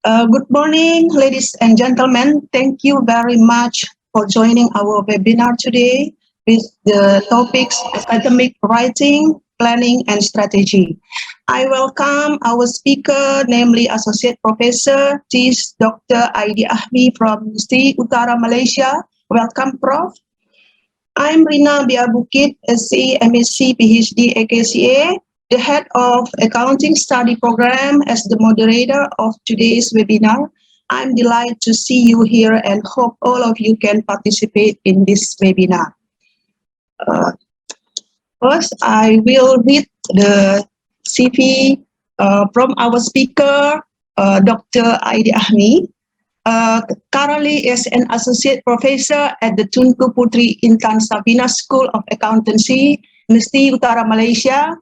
Good morning, ladies and gentlemen. Thank you very much for joining our webinar today with the topics academic writing, planning, and strategy. I welcome our speaker, namely Associate Professor Tis Dr. Aidi Ahmi from University Utara Malaysia. Welcome, Prof. I'm Rina Biarbukit, SC, MSc, PhD, AKCA, the head of Accounting Study Program as the moderator of today's webinar. I'm delighted to see you here and hope all of you can participate in this webinar. First, I will read the CV from our speaker, Dr. Aidi Ahmi. Currently is an associate professor at the Tunku Putri Intan Sabina School of Accountancy, University Utara Malaysia,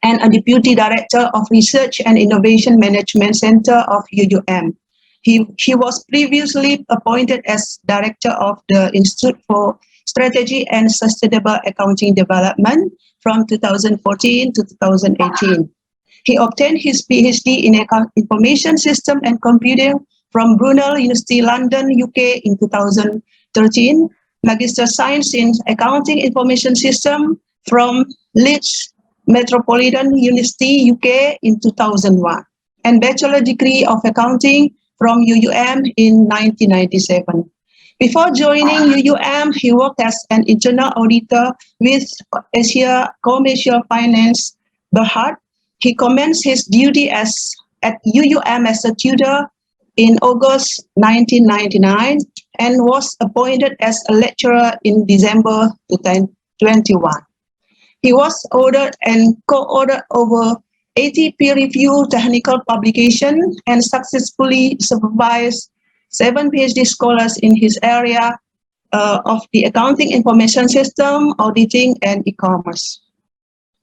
and a deputy director of Research and Innovation Management Center of UUM. He was previously appointed as director of the Institute for Strategy and Sustainable Accounting Development from 2014 to 2018. He obtained his PhD in Information System and Computing from Brunel University, London, UK in 2013, Magister Science in Accounting Information System from Leeds Metropolitan University, UK in 2001, and Bachelor Degree of Accounting from UUM in 1997. Before joining UUM, he worked as an internal auditor with Asia Commercial Finance Berhad. He commenced his duty at UUM as a tutor in August 1999 and was appointed as a lecturer in December 2021. He was authored and co-authored over 80 peer-reviewed technical publications and successfully supervised 7 PhD scholars in his area of the accounting information system, auditing, and e-commerce.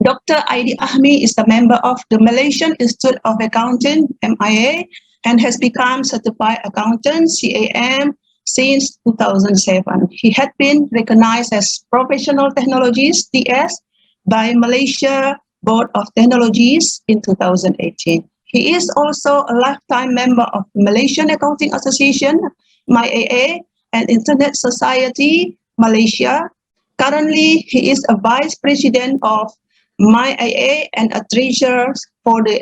Dr. Aidi Ahmi is a member of the Malaysian Institute of Accounting, MIA, and has become Certified Accountant, CAM, since 2007. He had been recognized as Professional Technologist, TS, by Malaysia Board of Technologies in 2018. He is also a lifetime member of the Malaysian Accounting Association, MIAA, and Internet Society, Malaysia. Currently, he is a Vice President of MIAA and a treasurer for the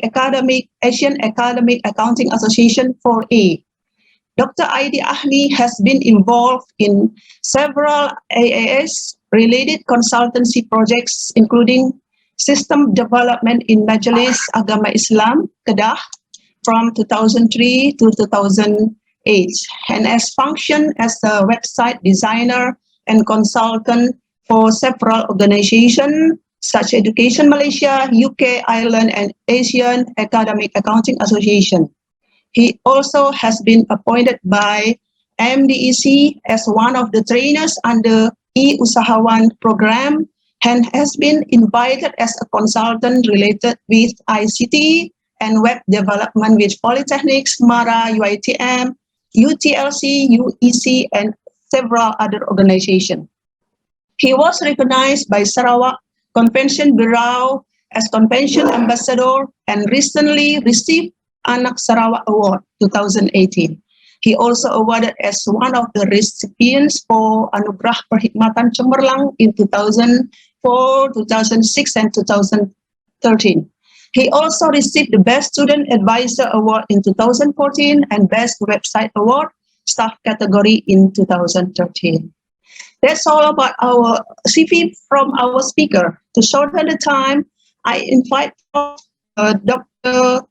Asian Academic Accounting Association 4A. Dr. Aidi Ahmi has been involved in several AAS-related consultancy projects, including system development in Majelis Agama Islam, Kedah, from 2003 to 2008, and has functioned as a website designer and consultant for several organizations such as Education Malaysia, UK, Ireland, and Asian Academic Accounting Association. He also has been appointed by MDEC as one of the trainers under e-Usahawan program and has been invited as a consultant related with ICT and web development with Polytechnics, MARA, UiTM, UTLC, UEC, and several other organizations. He was recognized by Sarawak Convention Bureau as Convention Ambassador and recently received Anak Sarawak Award 2018. He also awarded as one of the recipients for Anugerah Perkhidmatan Cemerlang in 2004, 2006, and 2013. He also received the Best Student Advisor Award in 2014 and Best Website Award Staff category in 2013. That's all about our CV from our speaker. To shorten the time, I invite Dr.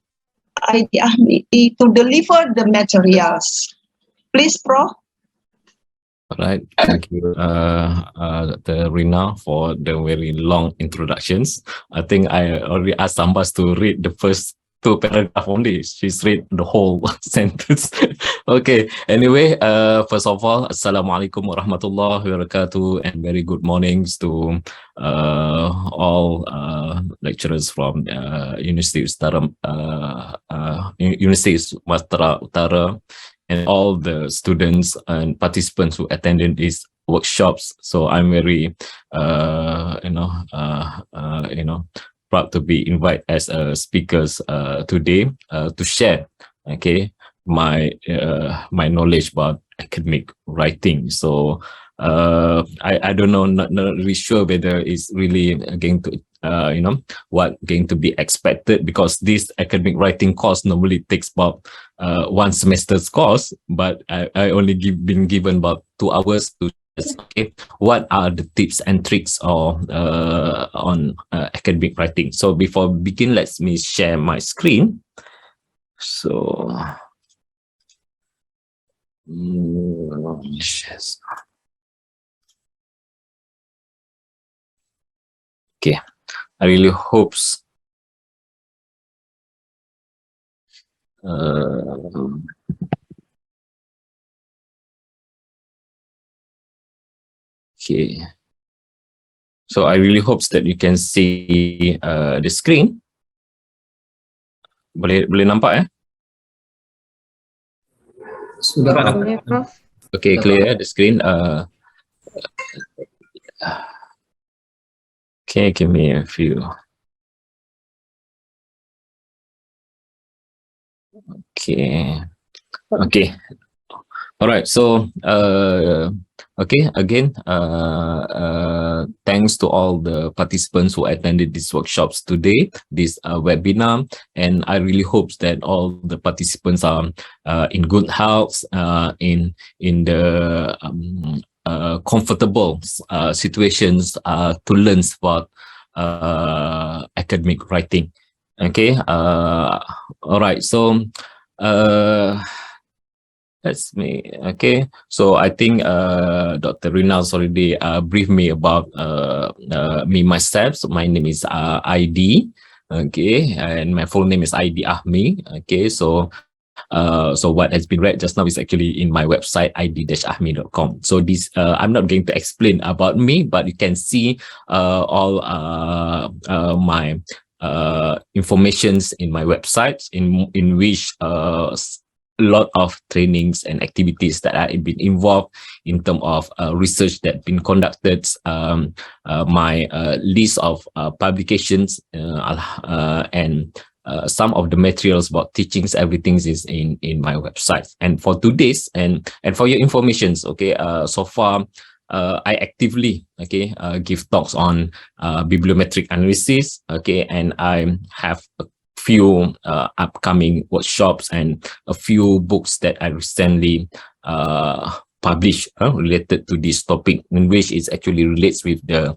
Aidi Ahmi to deliver the materials. Please, Prof. All right, thank you, Dr. Rina, for the very long introductions. I think I already asked Ambas to read the first 2 paragraphs only. She's read the whole sentence. Okay, anyway, first of all, Assalamualaikum warahmatullahi wabarakatuh, and very good mornings to all lecturers from University Sumatera Utara, and all the students and participants who attended these workshops. So I'm very, proud to be invited as speakers today to share, okay, my knowledge about academic writing. So I don't know, not really sure whether it's really going to what going to be expected, because this academic writing course normally takes about one semester's course, but I only been given about 2 hours to okay, what are the tips and tricks or on academic writing. So before begin, let me share my screen. So yes. Okay, I really hopes okay. So I really hopes that you can see the screen. Boleh nampak Sudah, Prof. Boleh, Prof. Okay, clear the screen. Okay, give me a few. Okay. Okay. All right. So, okay. Again, thanks to all the participants who attended these workshops today, this webinar, and I really hope that all the participants are in good health, in the comfortable situations to learn about academic writing. Okay. All right. So, that's me. Okay. So I think Dr. Rinal's already briefed me about me myself. So my name is ID. Okay, and my full name is ID Ahmi. Okay, so what has been read just now is actually in my website id-ahmi.com. So this I'm not going to explain about me, but you can see all my informations in my website, in which a lot of trainings and activities that I've been involved in terms of research that been conducted, my list of publications, and some of the materials about teachings, everything is in my website. And for today's and for your informations, okay, so far I actively give talks on bibliometric analysis, okay, and I have a few upcoming workshops and a few books that I recently published related to this topic, in which it actually relates with the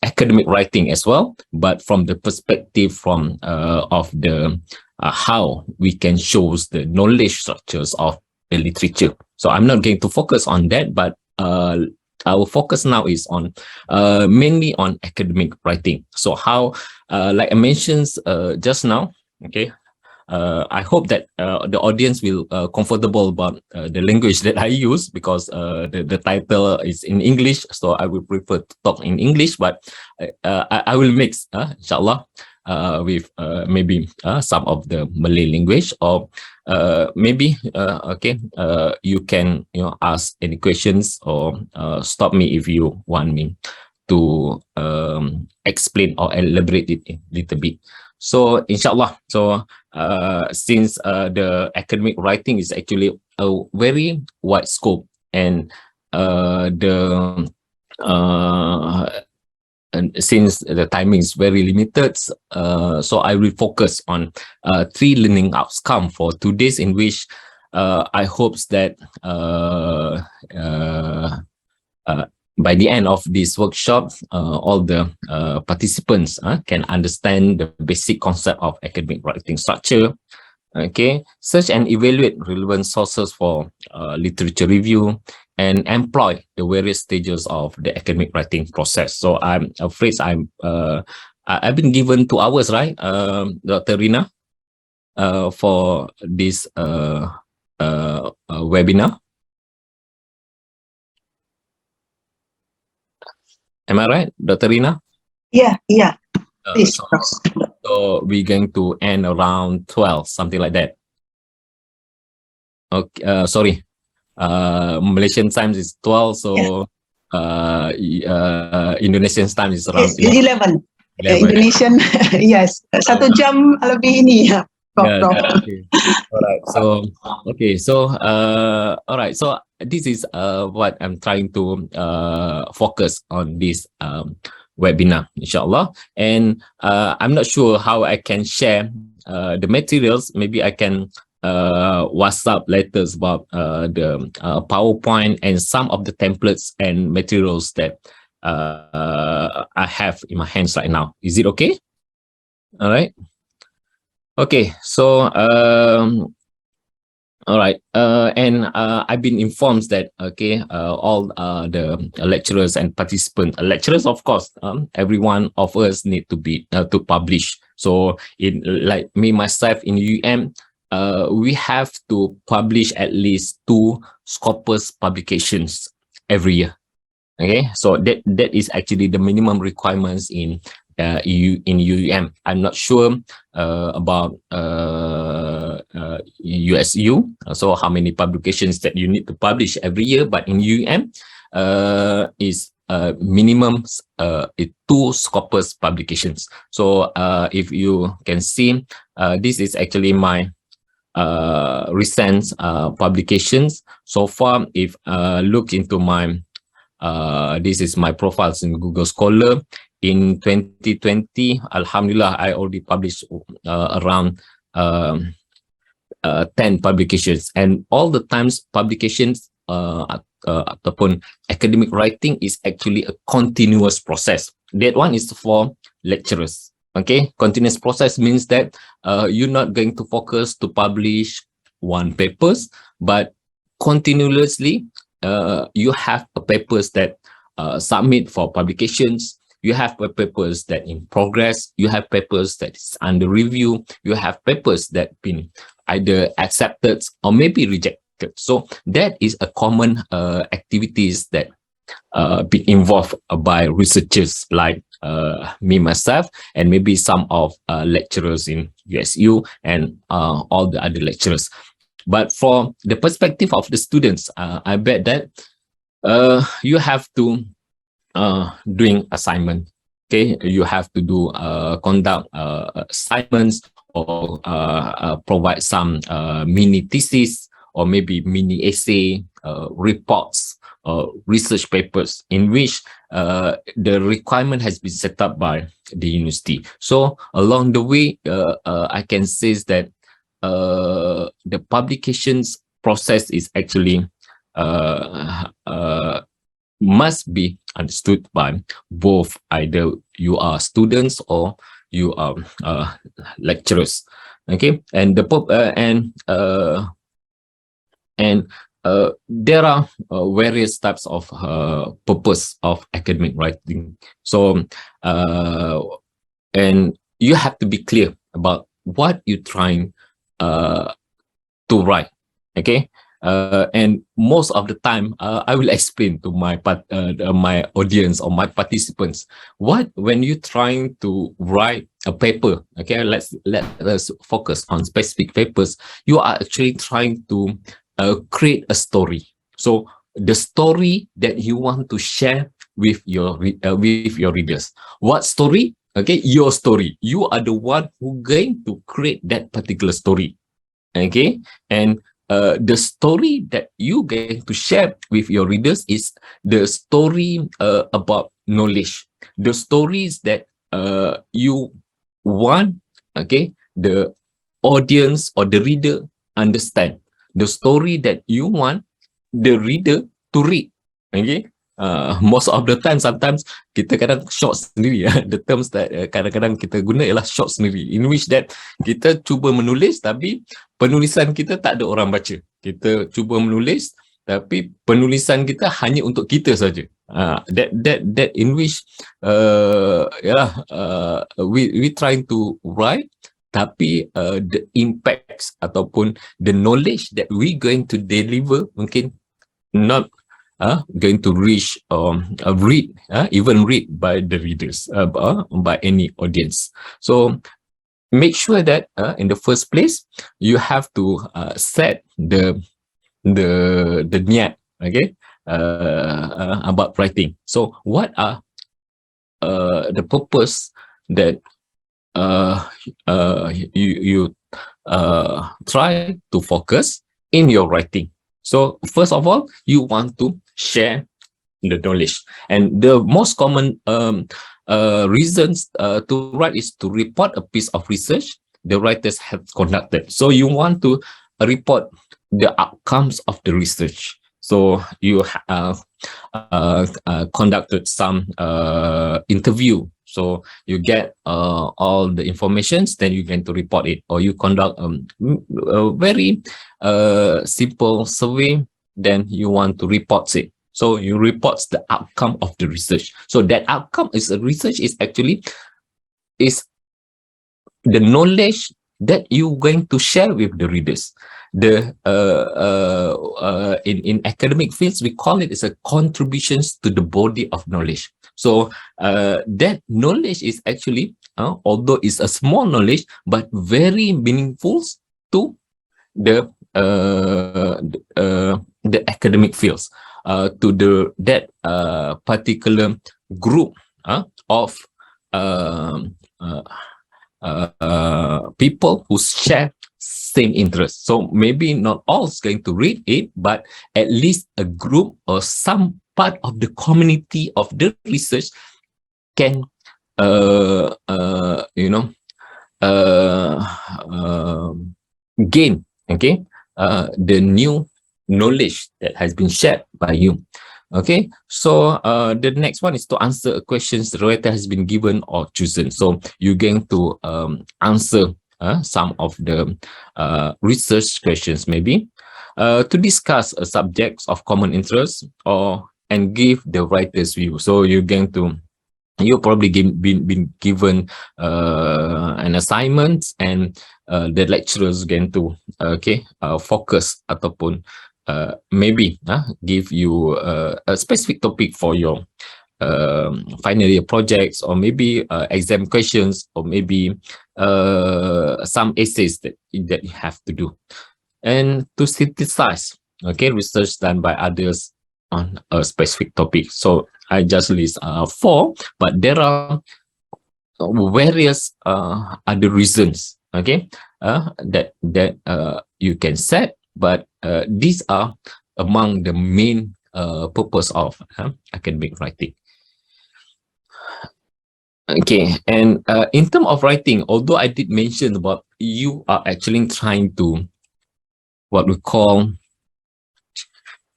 academic writing as well, but from the perspective of the how we can show the knowledge structures of the literature. So I'm not going to focus on that, but our focus now is on mainly on academic writing. So how, like I mentioned just now, okay, I hope that the audience will comfortable about the language that I use, because the title is in English, so I will prefer to talk in English, but I will mix, inshallah, with maybe some of the Malay language, or maybe you can ask any questions, or stop me if you want me to explain or elaborate it a little bit. So inshallah, so since the academic writing is actually a very wide scope, and and since the timing is very limited, so I will focus on 3 learning outcomes for today's, in which I hope that by the end of this workshop, all the participants can understand the basic concept of academic writing structure. Okay, search and evaluate relevant sources for literature review, and employ the various stages of the academic writing process. So I'm afraid I've been given 2 hours, right, Dr. Rina, for this webinar. Am I right, Dr. Rina? Yeah. Please. So we're going to end around 12, something like that. Okay, sorry. Malaysian times is 12, so Indonesian time is around 11. 11. Indonesian, yes. 1 jam lebih ini. Yeah, Prof. okay. All right. So, okay. So, all right. So this is what I'm trying to focus on this webinar, inshallah. And I'm not sure how I can share the materials. Maybe I can WhatsApp letters about the PowerPoint and some of the templates and materials that I have in my hands right now. Is it okay? All right. Okay, so all right, and I've been informed that okay, all the lecturers and participants, lecturers of course, every one of us need to be to publish. So in like me myself in UM, we have to publish at least 2 Scopus publications every year. Okay, so that is actually the minimum requirements in in UM. I'm not sure about USU, so how many publications that you need to publish every year, but in UM is minimum 2 Scopus publications. So if you can see, this is actually my recent publications. So far, if look into my this is my profiles in Google Scholar. In 2020, Alhamdulillah, I already published around 10 publications, and all the times publications ataupun academic writing is actually a continuous process. That one is for lecturers. Okay, continuous process means that you're not going to focus to publish one papers, but continuously you have papers that submit for publications. You have papers that in progress. You have papers that is under review. You have papers that been either accepted or maybe rejected. So that is a common activities that be involved by researchers like me myself and maybe some of lecturers in USU and all the other lecturers. But from the perspective of the students, I bet that you have to doing assignment. Okay, you have to do conduct assignments or provide some mini thesis or maybe mini essay, reports, research papers in which the requirement has been set up by the university. So along the way, I can say that the publications process is actually must be understood by both either you are students or you are lecturers. Okay, and the there are various types of purpose of academic writing. So and you have to be clear about what you're trying to write. Okay, and most of the time I will explain to my my audience or my participants what when you're trying to write a paper. Okay, let us focus on specific papers. You are actually trying to create a story. So the story that you want to share with your readers. What story? Okay, your story. You are the one who going to create that particular story. Okay, and the story that you going to share with your readers is the story about knowledge, the stories that you want, okay, the audience or the reader understand, the story that you want the reader to read. Okay, most of the time sometimes kita kadang short sendiri ya. The terms that kadang-kadang kita guna ialah short sendiri, in which that kita cuba menulis tapi penulisan kita tak ada orang baca. Kita cuba menulis tapi penulisan kita hanya untuk kita saja. That in which we trying to write tapi the impacts ataupun the knowledge that we going to deliver mungkin not going to reach read even read by the readers by any audience. So make sure that in the first place you have to set the niat, okay, about writing. So what are the purpose that you try to focus in your writing. So first of all, you want to share the knowledge, and the most common reasons to write is to report a piece of research the writers have conducted. So you want to report the outcomes of the research. So you conducted some interview. So you get all the informations, then you going to report it, or you conduct a very simple survey, then you want to report it. So you report the outcome of the research. So that outcome is a research is actually is the knowledge that you're going to share with the readers. The in academic fields, we call it as a contributions to the body of knowledge. So that knowledge is actually, although it's a small knowledge, but very meaningful to the academic fields, to that particular group of people who share same interest. So maybe not all is going to read it, but at least a group or some part of the community of the research can gain the new knowledge that has been shared by you. Okay, so the next one is to answer questions the writer has been given or chosen. So you're going to answer some of the research questions, maybe to discuss subjects of common interest and give the writer's view. So you're probably been given an assignment, and the lecturers going to focus ataupun maybe give you a specific topic for your final year projects, or maybe exam questions, or maybe some essays that you have to do, and to synthesize research done by others on a specific topic. So I just list 4, but there are various other reasons that you can set, but these are among the main purpose of academic writing. Okay, and in terms of writing, although I did mention about you are actually trying to what we call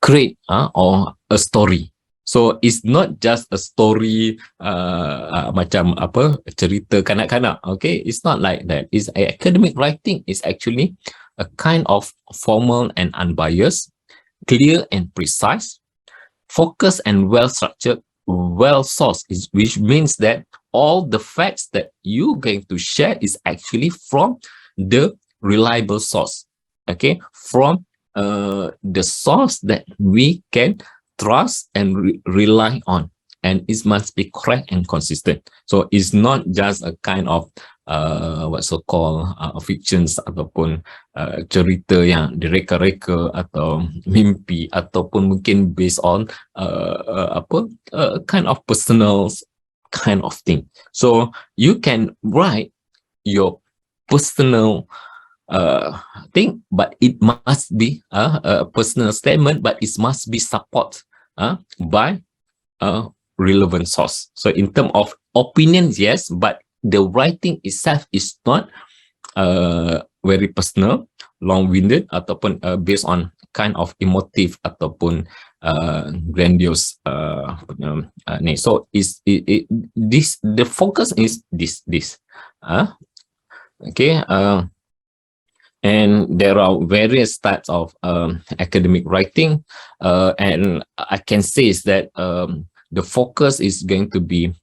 create or a story. So it's not just a story macam apa cerita kanak-kanak. Okay, it's not like that. It's academic writing is actually a kind of formal and unbiased, clear and precise, focused and well-structured, well-sourced, which means that all the facts that you're going to share is actually from the reliable source. Okay, from the source that we can trust and rely on, and it must be correct and consistent. So it's not just a kind of what so called fictions ataupun cerita yang direka-reka atau mimpi, ataupun mungkin based on kind of personal kind of thing. So you can write your personal thing, but it must be a personal statement, but it must be supported by a relevant source. So in terms of opinions, yes, but the writing itself is not very personal, long-winded, ataupun based on kind of emotive ataupun grandiose so the focus is this and there are various types of academic writing, and I can say is that the focus is going to be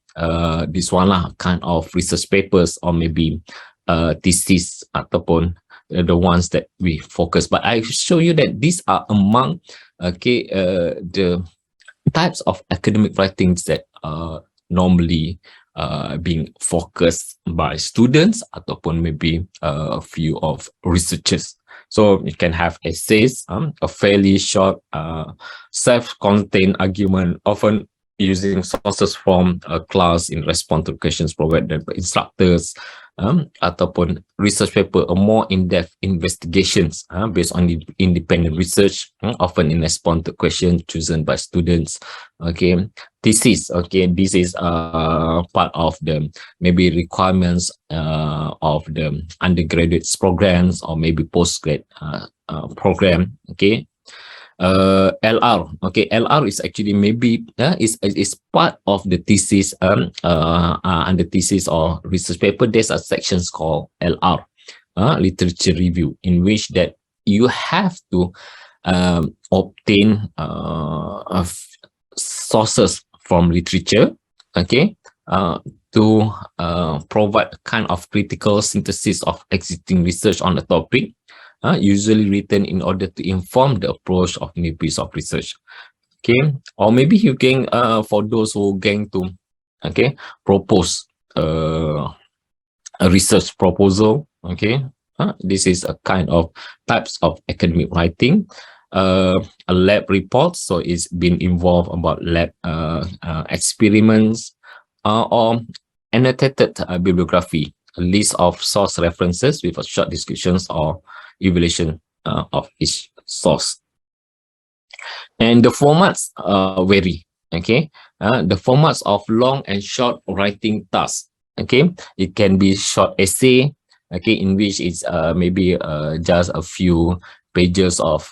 this one kind of research papers, or maybe thesis ataupun the ones that we focus. But I show you that these are among the types of academic writings that normally being focused by students ataupun maybe a few of researchers. So you can have essays, a fairly short self-contained argument, often using sources from a class in response to questions provided by instructors, ataupun research paper, a more in-depth investigations based on the independent research, often in response to questions chosen by students. Okay, thesis. Okay, this is part of the maybe requirements of the undergraduate programs or maybe postgrad program. Okay, LR. Okay, LR is actually maybe is part of the thesis under thesis or research paper. There's a section called LR, literature review, in which that you have to obtain sources from literature, okay, to provide kind of critical synthesis of existing research on the topic, usually written in order to inform the approach of new piece of research. Okay, or maybe you can for those who are going to propose a research proposal. Okay, this is a kind of types of academic writing. A lab report, so it's been involved about lab experiments, or annotated bibliography, a list of source references with a short descriptions or evaluation of each source. And the formats vary. Okay, the formats of long and short writing tasks. Okay, it can be short essay. Okay, in which it's maybe just a few pages of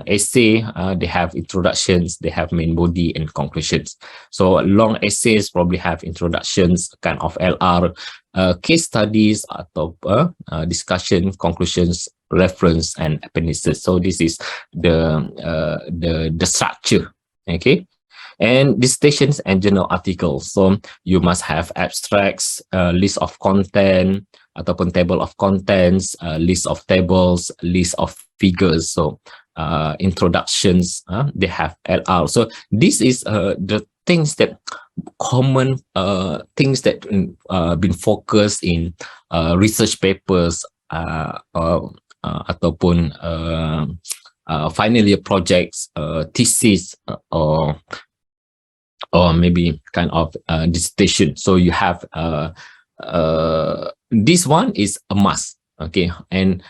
essay. They have introductions, they have main body and conclusions. So long essays probably have introductions, kind of LR, case studies atau discussion, conclusions, reference, and appendices. So this is the structure. Okay. And dissertations and journal articles. So you must have abstracts, list of content, ataupun table of contents, list of tables, list of figures. So introductions, they have LR. So this is the things that common things that been focused in research papers ataupun final year projects, thesis, or maybe kind of dissertation. So you have this one is a must. Okay, and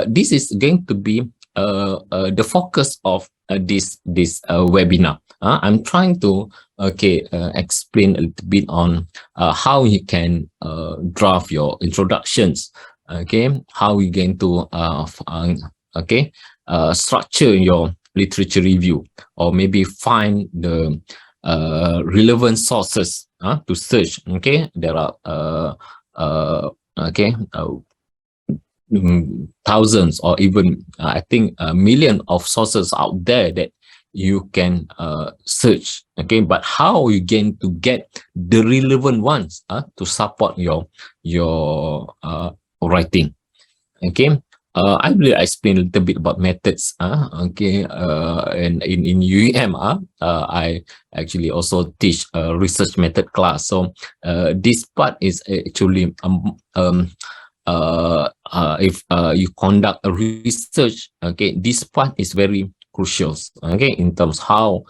this is going to be the focus of this webinar. I'm trying to explain a little bit on how you can draft your introductions. Okay, how you going to structure your literature review, or maybe find the relevant sources to search. Okay, there are thousands or even I think a million of sources out there that you can search. Okay, but how are you going to get the relevant ones to support your writing? Okay, I will explain a little bit about methods. And in UEM, I actually also teach a research method class. So this part is actually if you conduct a research, okay, this part is very crucial. Okay, in terms how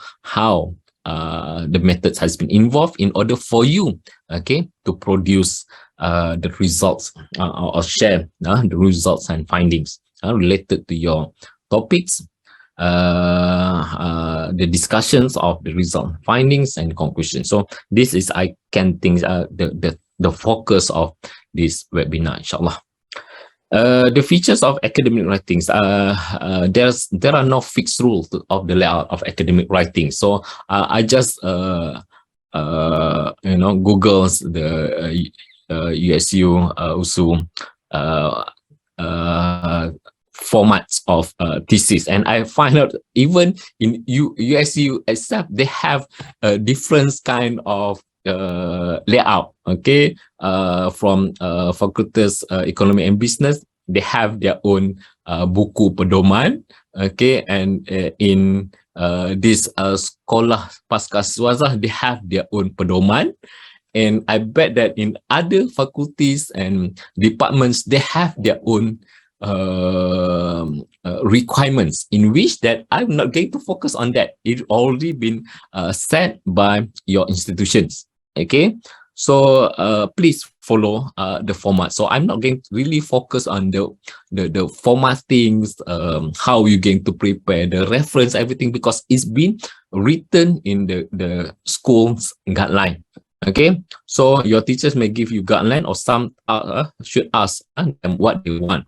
the methods has been involved in order for you, okay, to produce the results or share the results and findings related to your topics, the discussions of the result, findings, and conclusions. So this is, I can think, the focus of this webinar, inshallah. The features of academic writings. There are no fixed rules of the layout of academic writing. So I just Google's the USU USU formats of thesis, and I find out even in USU itself they have a different kind of layout. Okay, from faculties economy and business, they have their own buku pedoman. Okay, and in this sekolah pasca swasta, they have their own pedoman. And I bet that in other faculties and departments, they have their own requirements, in which that I'm not going to focus on that. It's already been set by your institutions. Okay, so please follow the format. So I'm not going to really focus on the formattings, how you're going to prepare the reference, everything, because it's been written in the school's guideline. Okay, so your teachers may give you guideline, or some should ask them what they want.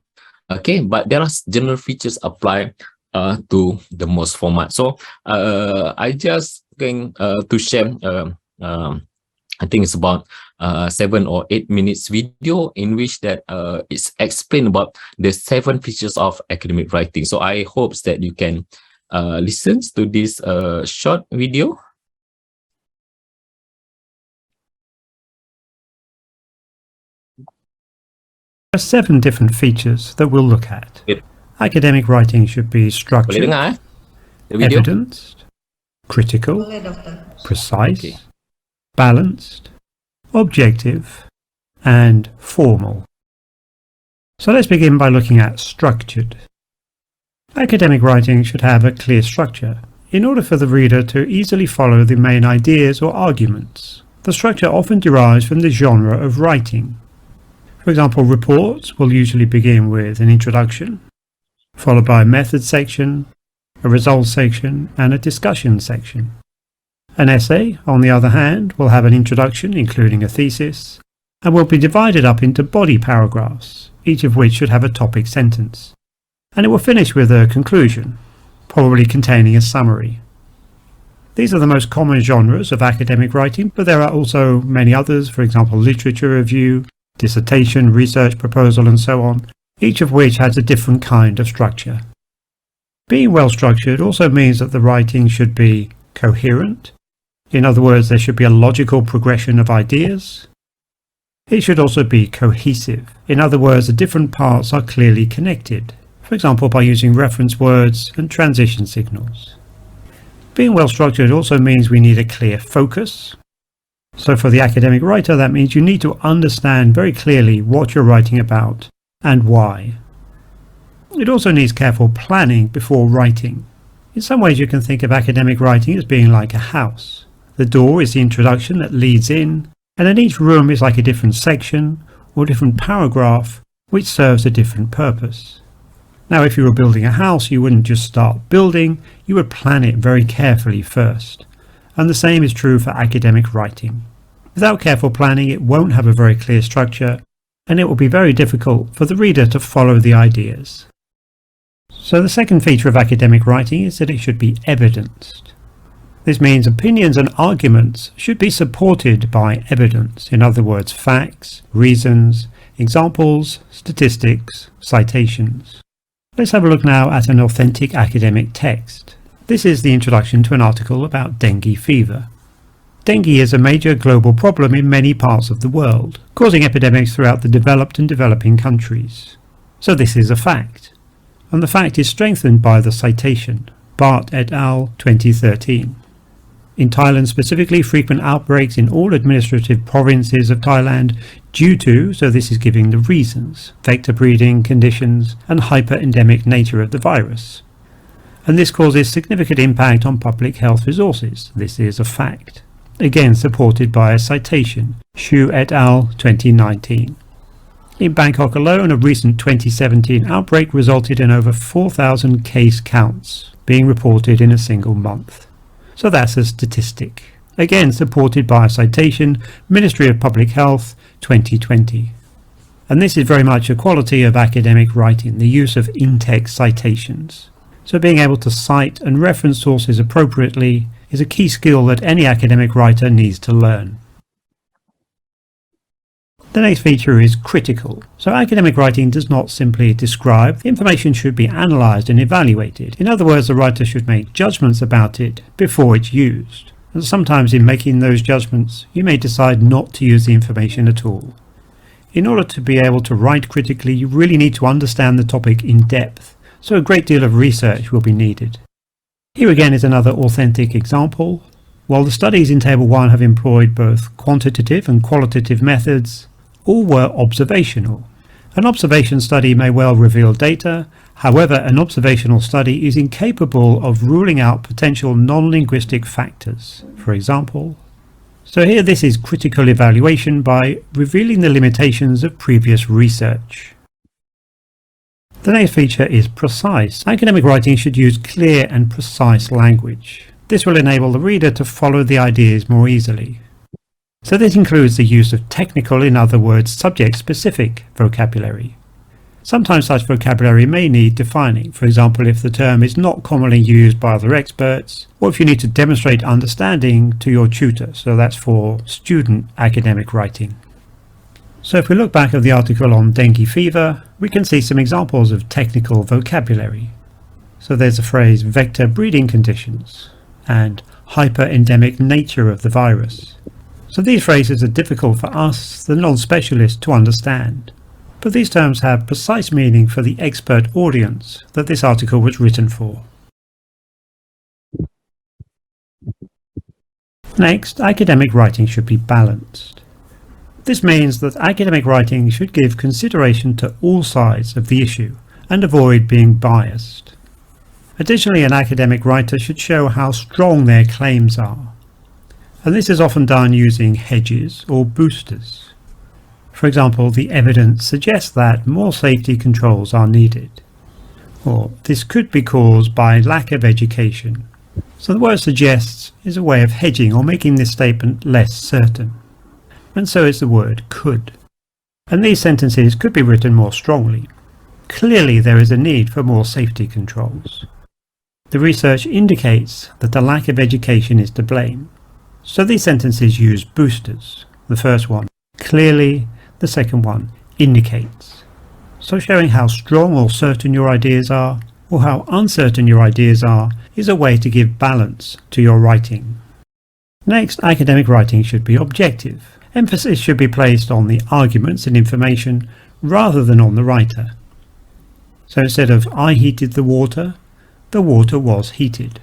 Okay, but there are general features apply to the most format. So I just going to share. I think it's about 7 or 8 minutes video in which that it's explained about the 7 features of academic writing. So I hope that you can listen to this short video. There are 7 different features that we'll look at. Yep. Academic writing should be Boleh structured, dengar, the video? evidenced, critical, Boleh, Doktor. precise, Okay. balanced, objective, and formal. So let's begin by looking at structured. Academic writing should have a clear structure in order for the reader to easily follow the main ideas or arguments. The structure often derives from the genre of writing. For example, reports will usually begin with an introduction, followed by a method section, a results section, and a discussion section. An essay, on the other hand, will have an introduction including a thesis, and will be divided up into body paragraphs, each of which should have a topic sentence. And it will finish with a conclusion, probably containing a summary. These are the most common genres of academic writing, but there are also many others, for example, literature review, dissertation, research proposal, and so on, each of which has a different kind of structure. Being well structured also means that the writing should be coherent. In other words, there should be a logical progression of ideas. It should also be cohesive. In other words, the different parts are clearly connected, for example by using reference words and transition signals. Being well structured also means we need a clear focus. So for the academic writer, that means you need to understand very clearly what you're writing about and why. It also needs careful planning before writing. In some ways you can think of academic writing as being like a house. The door is the introduction that leads in, and then each room is like a different section or different paragraph which serves a different purpose. Now if you were building a house, you wouldn't just start building, you would plan it very carefully first. And the same is true for academic writing. Without careful planning, it won't have a very clear structure, and it will be very difficult for the reader to follow the ideas. So the second feature of academic writing is that it should be evidenced. This means opinions and arguments should be supported by evidence, in other words, facts, reasons, examples, statistics, citations. Let's have a look now at an authentic academic text. This is the introduction to an article about dengue fever. Dengue is a major global problem in many parts of the world, causing epidemics throughout the developed and developing countries. So this is a fact. And the fact is strengthened by the citation, Bart et al. 2013. In Thailand specifically, frequent outbreaks in all administrative provinces of Thailand due to, so this is giving the reasons, vector breeding conditions and hyper-endemic nature of the virus. And this causes significant impact on public health resources. This is a fact. Again supported by a citation, Xu et al. 2019. In Bangkok alone, a recent 2017 outbreak resulted in over 4,000 case counts being reported in a single month. So that's a statistic. Again supported by a citation, Ministry of Public Health 2020. And this is very much a quality of academic writing, the use of in-text citations. So being able to cite and reference sources appropriately is a key skill that any academic writer needs to learn. The next feature is critical. So academic writing does not simply describe. The information should be analysed and evaluated. In other words, the writer should make judgments about it before it's used. And sometimes in making those judgments, you may decide not to use the information at all. In order to be able to write critically, you really need to understand the topic in depth. So a great deal of research will be needed. Here again is another authentic example. While the studies in Table 1 have employed both quantitative and qualitative methods, all were observational. An observation study may well reveal data, however an observational study is incapable of ruling out potential non-linguistic factors. For example, So here this is critical evaluation by revealing the limitations of previous research. The next feature is precise. Academic writing should use clear and precise language. This will enable the reader to follow the ideas more easily. So this includes the use of technical, in other words, subject-specific vocabulary. Sometimes such vocabulary may need defining, for example if the term is not commonly used by other experts, or if you need to demonstrate understanding to your tutor, so that's for student academic writing. So if we look back at the article on dengue fever, we can see some examples of technical vocabulary. So there's the phrase vector breeding conditions and hyperendemic nature of the virus. So these phrases are difficult for us, the non-specialist, to understand. But these terms have precise meaning for the expert audience that this article was written for. Next, academic writing should be balanced. This means that academic writing should give consideration to all sides of the issue and avoid being biased. Additionally, an academic writer should show how strong their claims are, and this is often done using hedges or boosters. For example, the evidence suggests that more safety controls are needed, or this could be caused by lack of education. So the word suggests is a way of hedging or making this statement less certain. And so is the word could. And these sentences could be written more strongly. Clearly there is a need for more safety controls. The research indicates that the lack of education is to blame. So these sentences use boosters. The first one, clearly, the second one, indicates. So showing how strong or certain your ideas are, or how uncertain your ideas are, is a way to give balance to your writing. Next, academic writing should be objective. Emphasis should be placed on the arguments and information rather than on the writer. So instead of I heated the water was heated.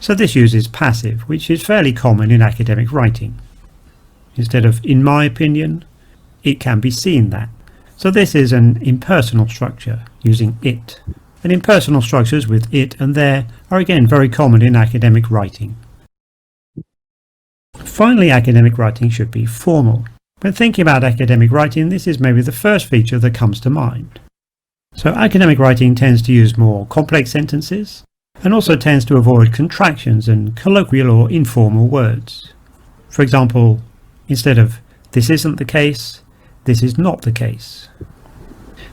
So this uses passive, which is fairly common in academic writing. Instead of in my opinion, it can be seen that. So this is an impersonal structure using it. And impersonal structures with it and there are again very common in academic writing. Finally, academic writing should be formal. When thinking about academic writing, this is maybe the first feature that comes to mind. So academic writing tends to use more complex sentences and also tends to avoid contractions and colloquial or informal words. For example, instead of this isn't the case, this is not the case.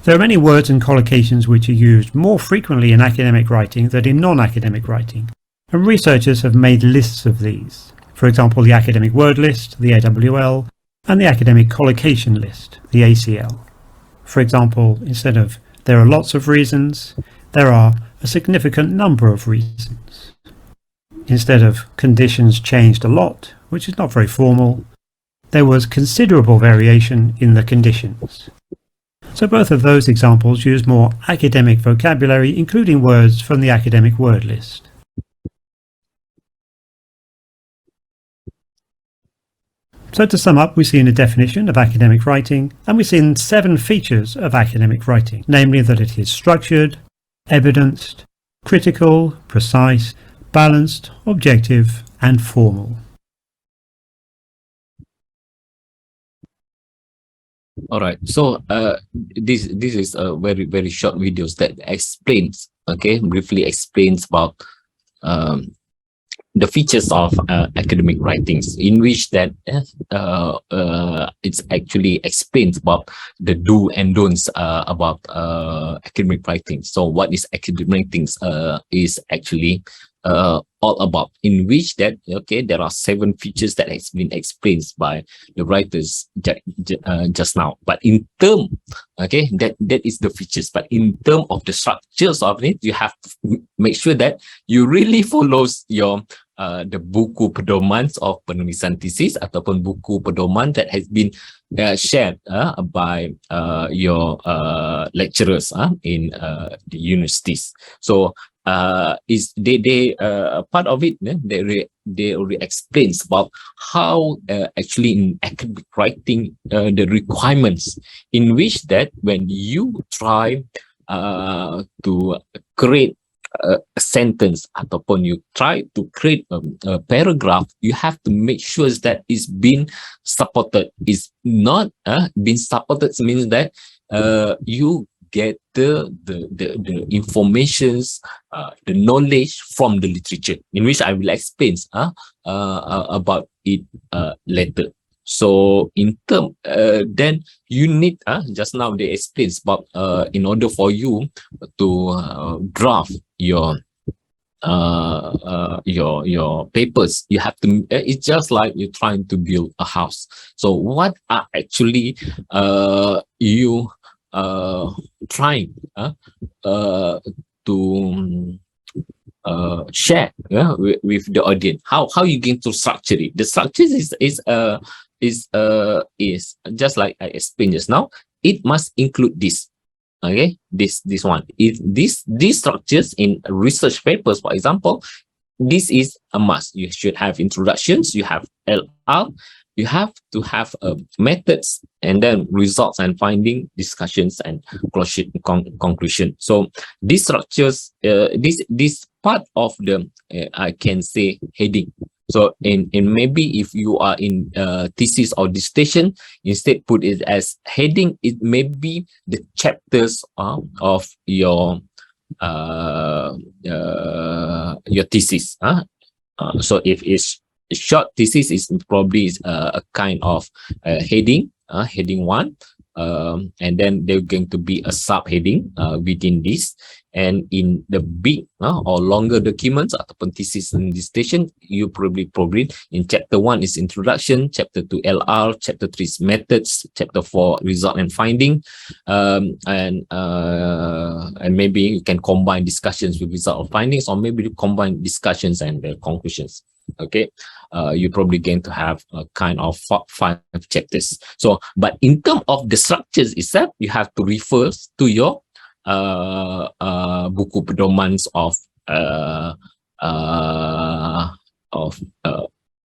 There are many words and collocations which are used more frequently in academic writing than in non-academic writing, and researchers have made lists of these. For example, the academic word list, the AWL, and the academic collocation list, the ACL. For example, instead of there are lots of reasons, there are a significant number of reasons. Instead of conditions changed a lot, which is not very formal, there was considerable variation in the conditions. So both of those examples use more academic vocabulary, including words from the academic word list. So to sum up, we've seen a definition of academic writing, and we've seen 7 features of academic writing, namely that it is structured, evidenced, critical, precise, balanced, objective, and formal. All right. So this is a very short videos that explains, briefly explains about the features of academic writings, in which that it's actually explains about the do and don'ts about academic writing. So what is academic writings is actually all about, in which that there are 7 features that has been explained by the writers just now. But in term, that is the features. But in term of the structures of it, you have to make sure that you really follows your the buku pedoman of penulisan thesis ataupun buku pedoman that has been shared by your lecturers in the universities. So is they part of it, they already explains about how actually in academic writing the requirements, in which that when you try to create a sentence ataupun you try to create a paragraph, you have to make sure that it's been supported. It's not been supported means that you get the informations, the knowledge from the literature, in which I will explain about it later. So in term, then you need, just now they explains about in order for you to draft your papers, you have to, it's just like you're trying to build a house. So what are actually you trying to share with the audience? How you going to structure it? The structure is just like I explained just now. It must include this. Okay, this one. If these structures in research papers, for example, this is a must. You should have introductions. You have LR. You have to have methods, and then results and finding, discussions, and conclusion. So these structures, this part of the I can say heading. So in maybe if you are in thesis or dissertation, instead put it as heading. It may be the chapters of your thesis. So if it's a short thesis, is probably a kind of heading, heading 1. And then there's going to be a subheading within this. And in the big or longer documents ataupun thesis and dissertation, you probably in chapter 1 is introduction, chapter 2 LR, chapter 3 is methods, chapter 4 result and finding, and maybe you can combine discussions with result or findings, or maybe you combine discussions and conclusions. Okay, you're probably going to have a kind of 5 chapters. So, but in terms of the structures itself, you have to refer to your buku pedomans of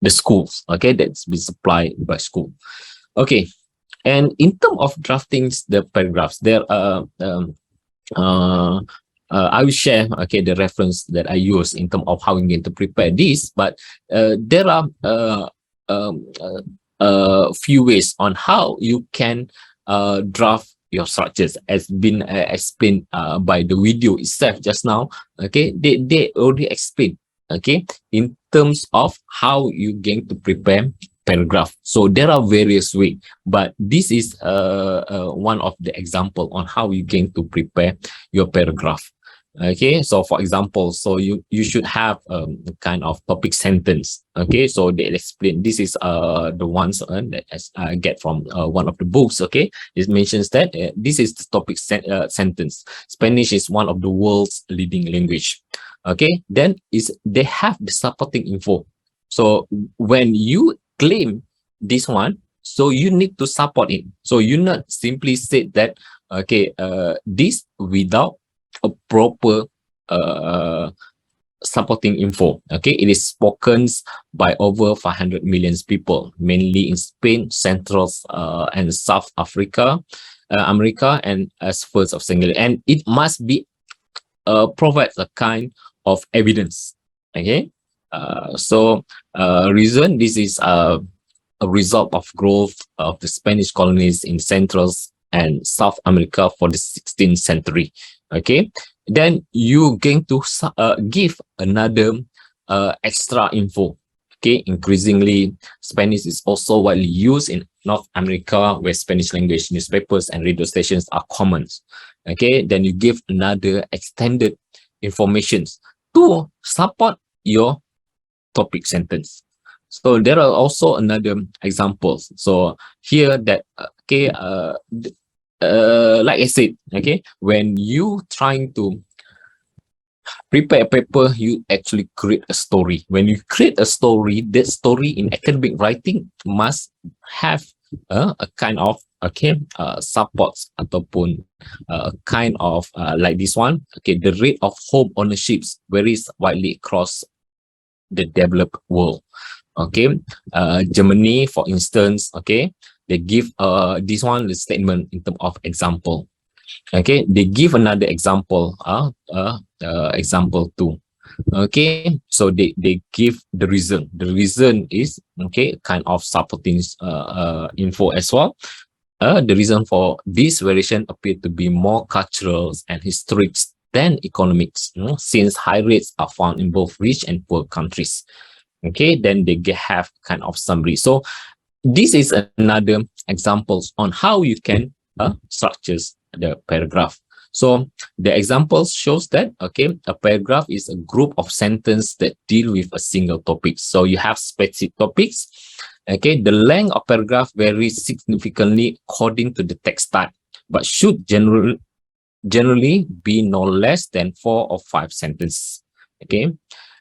the schools. Okay, that's been supplied by school. Okay, and in terms of drafting the paragraphs, there I will share the reference that I use in terms of how I'm going to prepare this, but there are few ways on how you can draft your structures, as been explained by the video itself just now. Okay, they already explained, okay, in terms of how you're going to prepare paragraph. So there are various ways, but this is one of the example on how you're going to prepare your paragraph. Okay, so for example, so you should have kind of topic sentence. Okay, so they explain, this is the ones that I get from one of the books. Okay, it mentions that this is the topic sentence. Spanish is one of the world's leading language. Okay, then they have the supporting info. So when you claim this one, so you need to support it. So you not simply say that, okay, this without a proper supporting info. Okay, it is spoken by over 500 million people, mainly in Spain, Central and South Africa, America, and as first of single. And it must be provides a kind of evidence. Okay, so reason this is a result of growth of the Spanish colonies in Central and South America for the 16th century. Okay, then you going to give another extra info. Okay, increasingly Spanish is also widely used in North America, where Spanish language newspapers and radio stations are common. Okay, then you give another extended informations to support your topic sentence. So there are also another examples. So here that okay, like I said, okay, when you trying to prepare a paper, you actually create a story. When you create a story, that story in academic writing must have a kind of supports ataupun a kind of like this one. Okay, the rate of home ownerships varies widely across the developed world. Okay, Germany, for instance, okay, they give this one the statement in terms of example. Okay, they give another example, example 2. Okay, so they give the reason. The reason is, okay, kind of supporting info as well. The reason for this variation appear to be more cultural and historic than economics, since high rates are found in both rich and poor countries. Okay, then they have kind of summary. So this is another examples on how you can structures the paragraph. So the examples shows that, okay, a paragraph is a group of sentences that deal with a single topic. So you have specific topics. Okay, the length of paragraph varies significantly according to the text type, but should generally be no less than 4 or 5 sentences. Okay,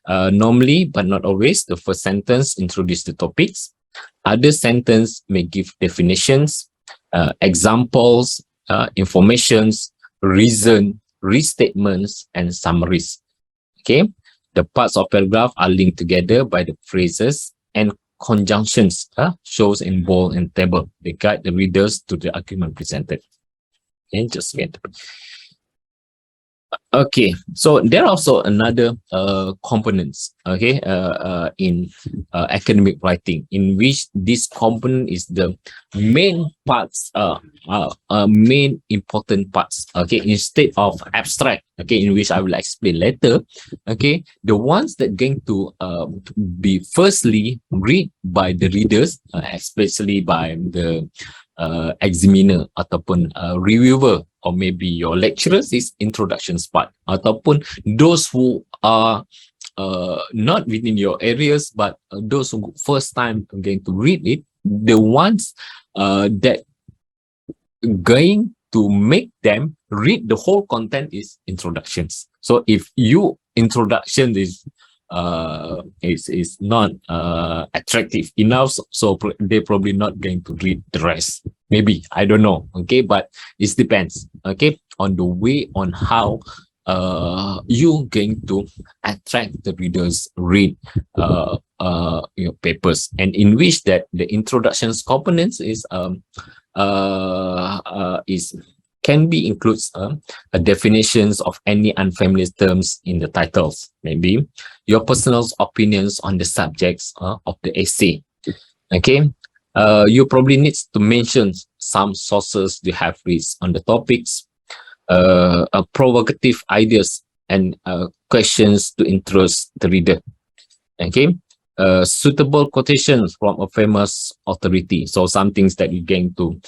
normally, but not always, the first sentence introduces the topics. Other sentence may give definitions, examples, informations, reason, restatements, and summaries. Okay, the parts of paragraph are linked together by the phrases and conjunctions shows in bold and table. They guide the readers to the argument presented. Okay, just wait. Okay, so there are also another components, okay, in academic writing, in which this component is the main parts, main important parts, okay, instead of abstract, okay, in which I will explain later. Okay, the ones that going to be firstly read by the readers, especially by the examiner ataupun reviewer, or maybe your lecturers, is introductions part, ataupun those who are not within your areas, but those who first time going to read it, the ones that going to make them read the whole content is introductions. So if you introduction is not attractive enough, so they're probably not going to read the rest. Maybe, I don't know. Okay, but it depends. Okay, on the way on how you going to attract the readers read your papers, and in which that the introductions components is can be includes definitions of any unfamiliar terms in the titles, maybe your personal opinions on the subjects of the essay. Okay, you probably need to mention some sources you have read on the topics, provocative ideas and questions to interest the reader. Okay, suitable quotations from a famous authority. So some things that you're going to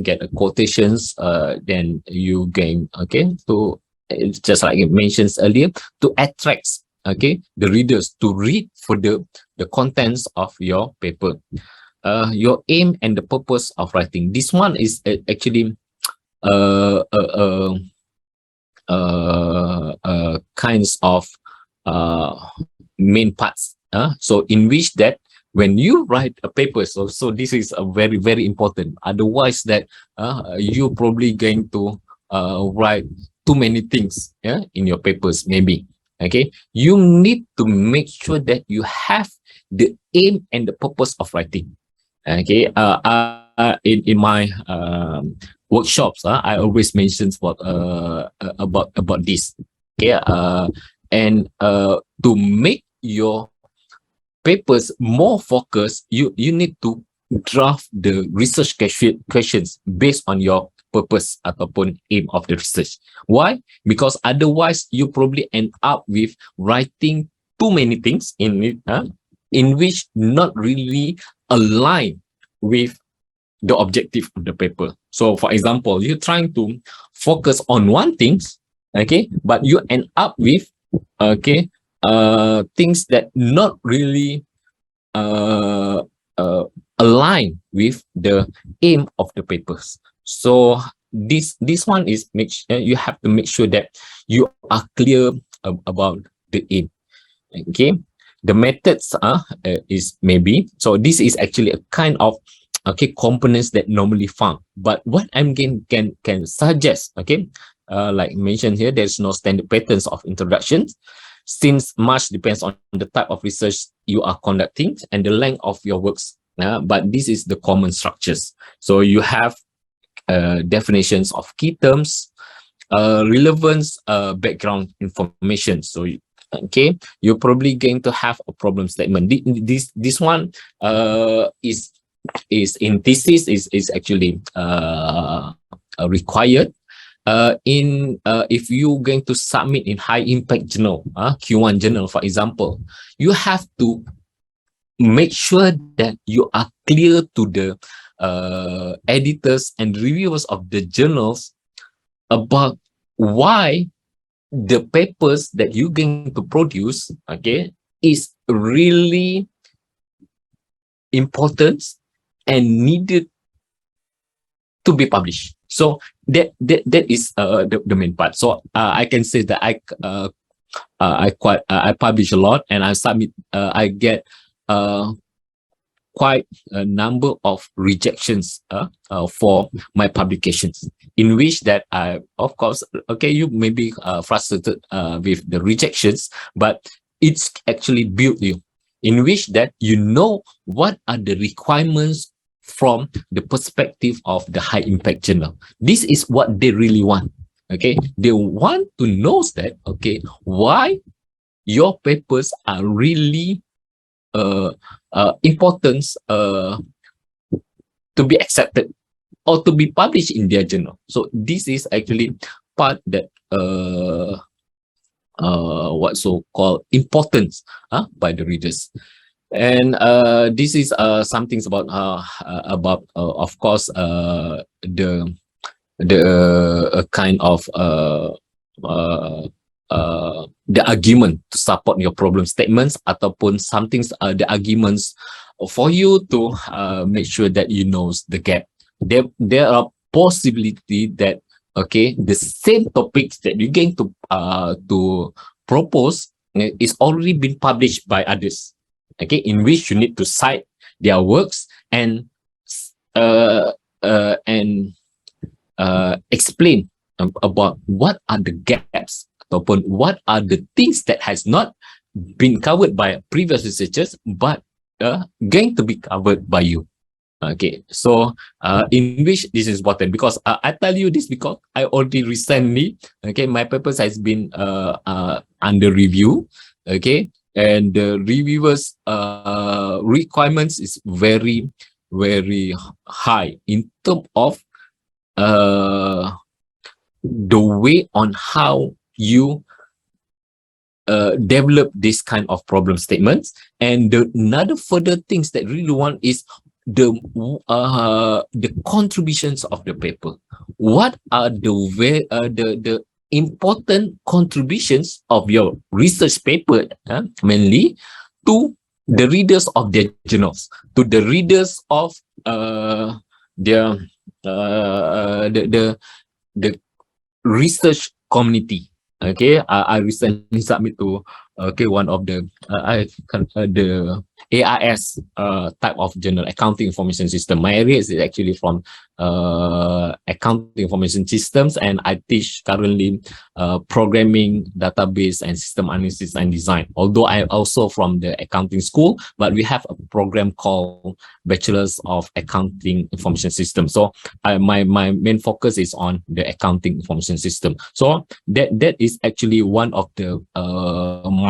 get quotations, then you gain, okay, to just like it mentions earlier, to attract, okay, the readers to read for the contents of your paper. Your aim and the purpose of writing. This one is actually kinds of main parts. So in which that when you write a paper, so this is a very, very important. Otherwise that you probably going to write too many things in your papers, maybe. Okay, you need to make sure that you have the aim and the purpose of writing. Okay, in my workshops, I always mention about this. Okay, and to make your papers more focused, you need to draft the research questions based on your purpose ataupun aim of the research. Why? Because otherwise you probably end up with writing too many things in it, in which not really align with the objective of the paper. So for example, you're trying to focus on one thing, okay, but you end up with, okay, things that not really align with the aim of the papers. So this one is you have to make sure that you are clear about the aim. Okay, the methods is maybe, so this is actually a kind of, okay, components that normally found, but what I'm can suggest, okay, like mentioned here, there's no standard patterns of introductions, since much depends on the type of research you are conducting and the length of your works, but this is the common structures. So you have definitions of key terms, relevance background information. So okay, you're probably going to have a problem statement. This one is in thesis is actually required. If you're going to submit in high impact journal, Q1 journal, for example, you have to make sure that you are clear to the editors and reviewers of the journals about why the papers that you're going to produce, okay, is really important and needed to be published. So that is the main part. So I can say that I publish a lot, and I submit. I get quite a number of rejections for my publications, in which that I, of course, okay, you may be frustrated with the rejections, but it's actually built you, in which that you know what are the requirements from the perspective of the high impact journal. This is what they really want. Okay, they want to know that, okay, why your papers are really importance to be accepted or to be published in their journal. So this is actually part that what so called importance by the readers. And this is some things about of course the kind of the argument to support your problem statements, ataupun something the arguments for you to make sure that you knows the gap. There are possibility that, okay, the same topics that you're going to propose is already been published by others, okay, in which you need to cite their works and explain about what are the gaps ataupun what are the things that has not been covered by previous researchers but going to be covered by you. Okay, so in which this is important, because I tell you this because I already recently, okay, my papers has been under review, okay, and the reviewers requirements is very high in terms of the way on how you develop this kind of problem statements. And another further things that really want is the contributions of the paper. What are the important contributions of your research paper, mainly to the readers of their journals, to the readers of their the research community. Okay, I recently submit to one of the the AIS type of journal, accounting information system. My area is actually from accounting information systems, and I teach currently programming, database, and system analysis and design. Although I also from the accounting school, but we have a program called Bachelors of Accounting Information System. So my main focus is on the accounting information system. So that is actually one of the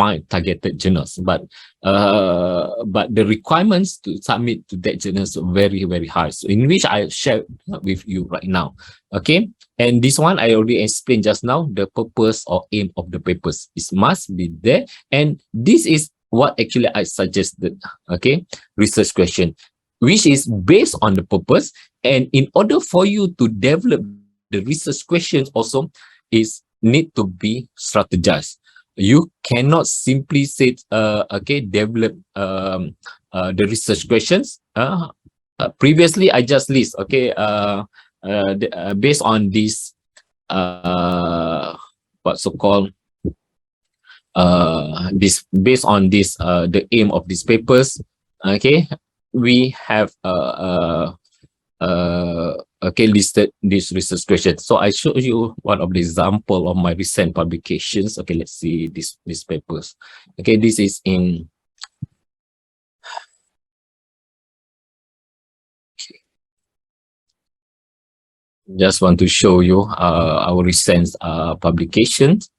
my targeted journals, but the requirements to submit to that journal is very high, so in which I share with you right now. Okay, and this one I already explained just now, the purpose or aim of the papers. It must be there, and this is what actually I suggested. Okay, research question, which is based on the purpose, and in order for you to develop the research questions also is need to be strategized. You cannot simply say okay, develop the research questions. Previously I just list, okay, based on this what so called this, based on this the aim of these papers. Okay, we have okay, listed this research question. So I show you one of the example of my recent publications. Okay, let's see these papers. Okay, this is in Just want to show you our recent publications,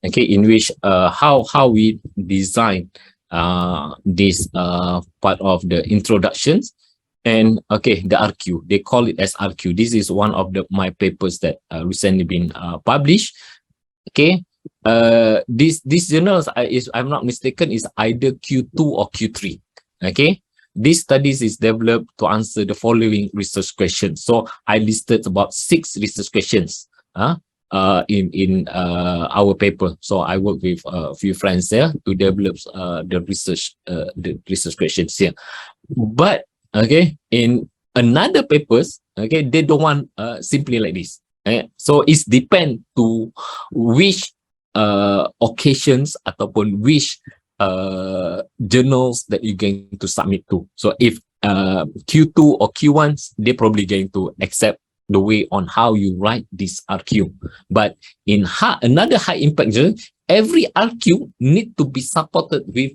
okay, in which how we design this part of the introductions. And okay, the RQ, they call it as RQ. This is one of my papers that recently been published. Okay, this journals, is I'm not mistaken, is either Q2 or Q3. Okay, this studies is developed to answer the following research questions. So I listed about 6 research questions in our paper. So I work with a few friends there to develop the research questions here. But okay, in another papers, okay, they don't want simply like this. So it's depend to which occasions ataupun which journals that you're going to submit to. So if Q2 or Q1s, they're probably going to accept the way on how you write this RQ. But in another high impact journal, every RQ need to be supported with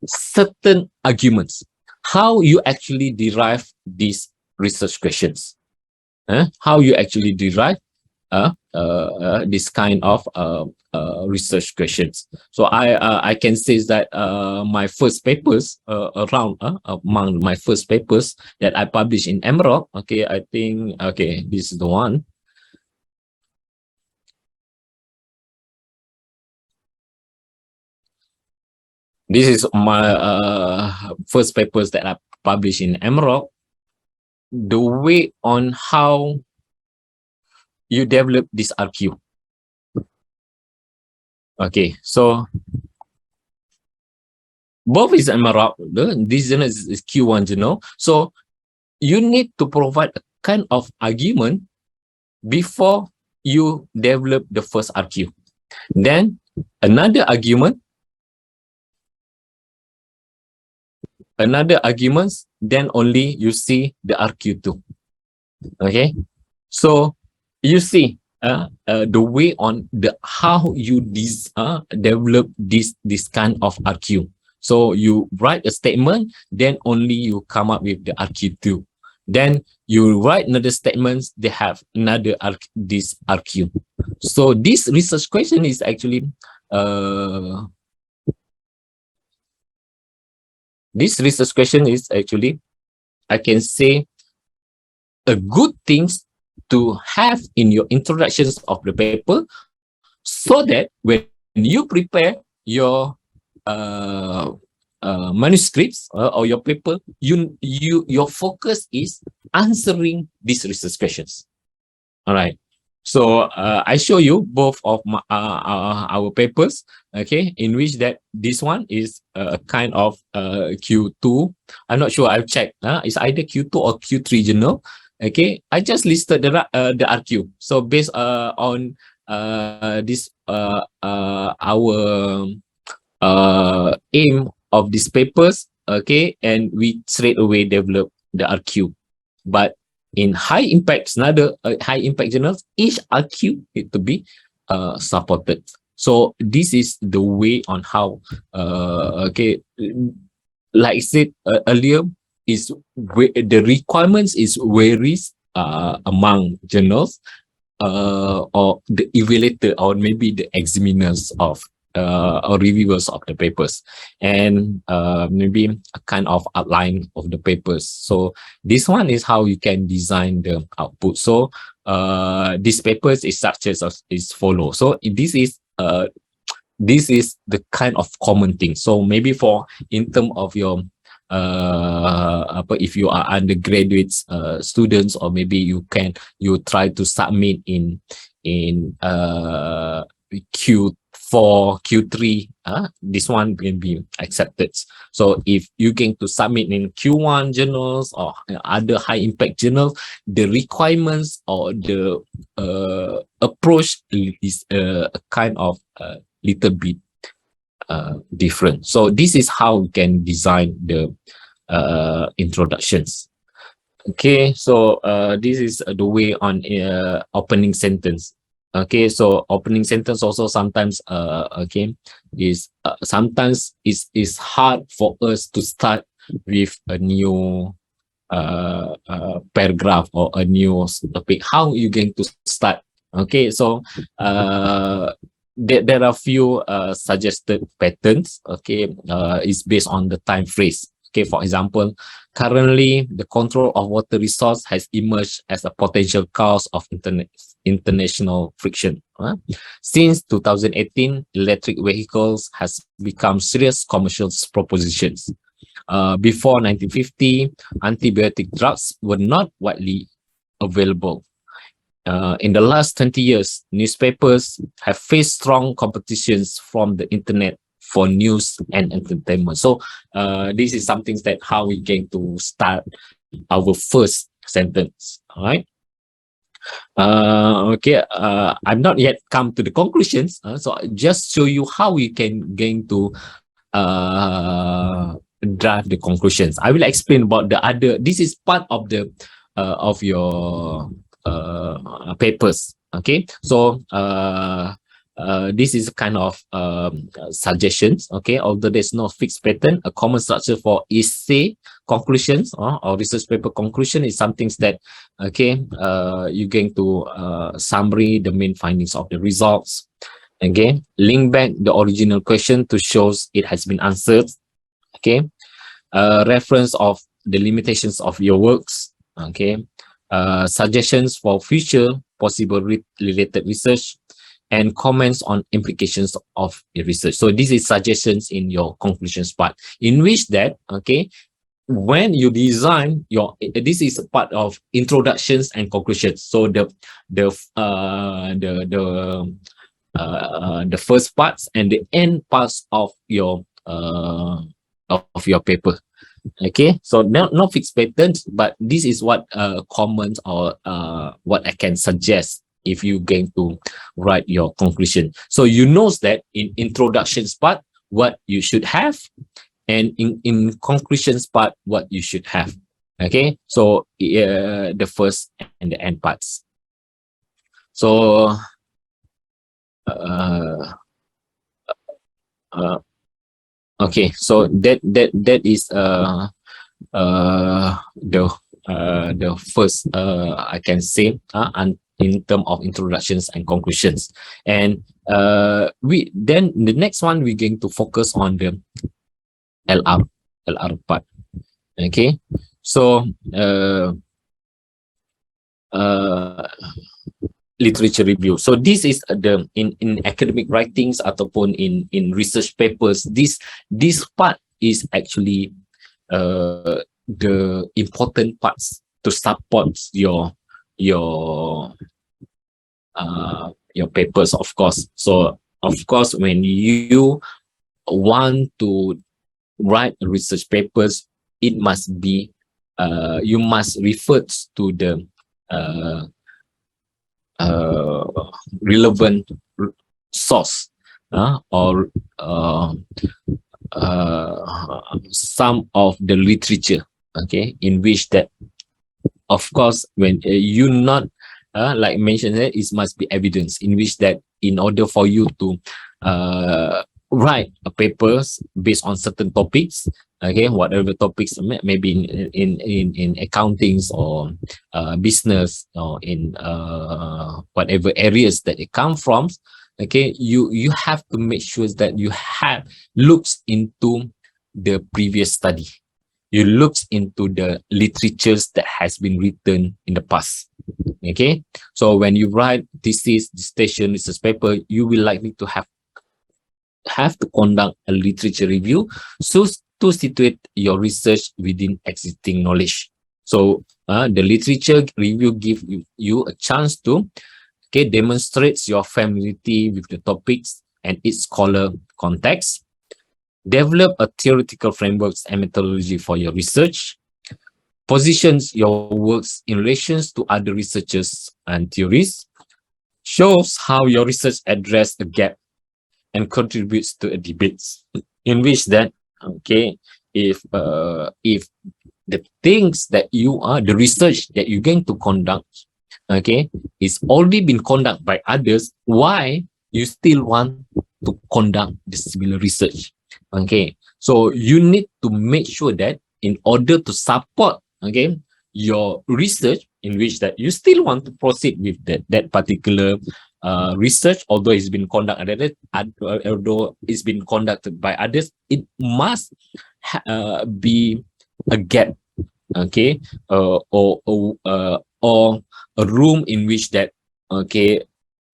certain arguments. How you actually derive these research questions. How you actually derive this kind of research questions. So I can say that my first papers among my first papers that I published in Emerald, okay, I think, okay, this is the one. This is my first papers that I published in Emerald. The way on how you develop this RQ. Okay, so both is Emerald. This journal is Q1 journal. So you need to provide a kind of argument before you develop the first RQ. Then another argument, then only you see the RQ2. Okay, so you see the way on how you develop this kind of RQ. So you write a statement, then only you come up with the RQ2. Then you write another statement, they have another this RQ. So this research question is actually I can say, a good things to have in your introductions of the paper, so that when you prepare your manuscripts or your paper, your focus is answering these research questions. All right. So I show you both of our papers, okay, in which that this one is a kind of Q2. I'm not sure. I've checked. It's either Q2 or Q3 journal. Okay, I just listed the RQ. So based on this our aim of these papers, okay, and we straight away develop the RQ. But in high impact, another high impact journals, each RQ need to be supported. So this is the way on how okay, like I said earlier, is the requirements is varies among journals or the evaluator or maybe the examiners of or reviewers of the papers, and maybe a kind of outline of the papers. So this one is how you can design the output. So these papers is structured as follow. So this is the kind of common thing. So maybe for in terms of your if you are undergraduates students, or maybe you try to submit in Q4, Q3, this one can be accepted. So if you're going to submit in Q1 journals or other high impact journals, the requirements or the approach is a kind of little bit different. So this is how we can design the introductions. Okay, so this is the way on opening sentence. Okay, so opening sentence also sometimes okay, is sometimes is hard for us to start with a new paragraph or a new topic, how are you going to start? Okay, so there are few suggested patterns. Okay, it's based on the time phrase. Okay, for example, currently the control of water resource has emerged as a potential cause of international friction. Since 2018, electric vehicles has become serious commercial propositions. Before 1950, antibiotic drugs were not widely available. In the last 20 years, newspapers have faced strong competitions from the internet for news and entertainment. So this is something that how we going to start our first sentence. All right. Okay. I'm not yet come to the conclusions. So I just show you how we can going to drive the conclusions. I will explain about the other. This is part of the of your papers. Okay, so this is kind of suggestions. Okay, although there's no fixed pattern, a common structure for essay conclusions or research paper conclusion is something that you're going to summary the main findings of the results. Okay, link back the original question to shows it has been answered. Okay, reference of the limitations of your works. Okay, suggestions for future possible related research, and comments on implications of the research. So this is suggestions in your conclusions part, in which that when you design your, this is part of introductions and conclusions. So the first parts and the end parts of your paper. Okay, so no fixed patterns, but this is what comments or what I can suggest if you're going to write your conclusion. So you know that in introductions part what you should have, and in conclusions part what you should have. Okay, so the first and the end parts. So okay, so that is the first I can say and in terms of introductions and conclusions. And we then the next one we're going to focus on the LR part. Okay, so literature review. So this is the in academic writings ataupun in research papers, this part is actually the important parts to support your papers, of course. So of course when you want to write research papers, it must be you must refer to the relevant source or some of the literature, okay, in which that of course when you not like mentioned that it must be evidence, in which that in order for you to write a papers based on certain topics, okay, whatever topics, maybe in accountings or business or in whatever areas that it come from, okay, you have to make sure that you have looks into the previous study, you looks into the literatures that has been written in the past. Okay, so when you write thesis, dissertation, research paper, you will likely to have to conduct a literature review so to situate your research within existing knowledge. So the literature review gives you a chance to demonstrates your familiarity with the topics and its scholar context, develop a theoretical frameworks and methodology for your research, positions your works in relation to other researchers and theories, shows how your research address a gap and contributes to a debate, in which that if the things that you are, the research that you're going to conduct, is already been conducted by others, why you still want to conduct the similar research? Okay, so you need to make sure that in order to support okay, your research in which that you still want to proceed with that particular research, although it's been conducted, although it's been conducted by others, it must be a gap, okay, or a room in which that, okay,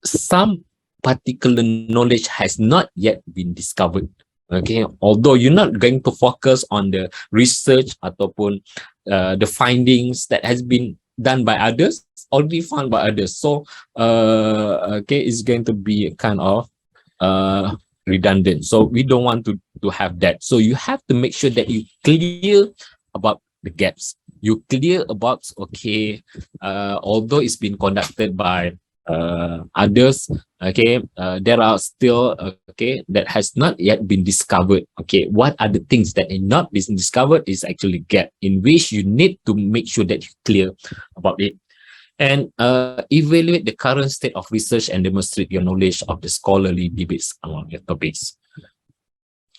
some particular knowledge has not yet been discovered. Okay, although you're not going to focus on the research ataupun the findings that has been done by others, already found by others. So, okay, it's going to be kind of redundant. So we don't want to have that. So you have to make sure that you clear about the gaps. You clear about, okay, although it's been conducted by others, okay, there are still, okay, that has not yet been discovered. Okay, what are the things that are not been discovered is actually gap in which you need to make sure that you clear about it, and evaluate the current state of research and demonstrate your knowledge of the scholarly debates among your topics.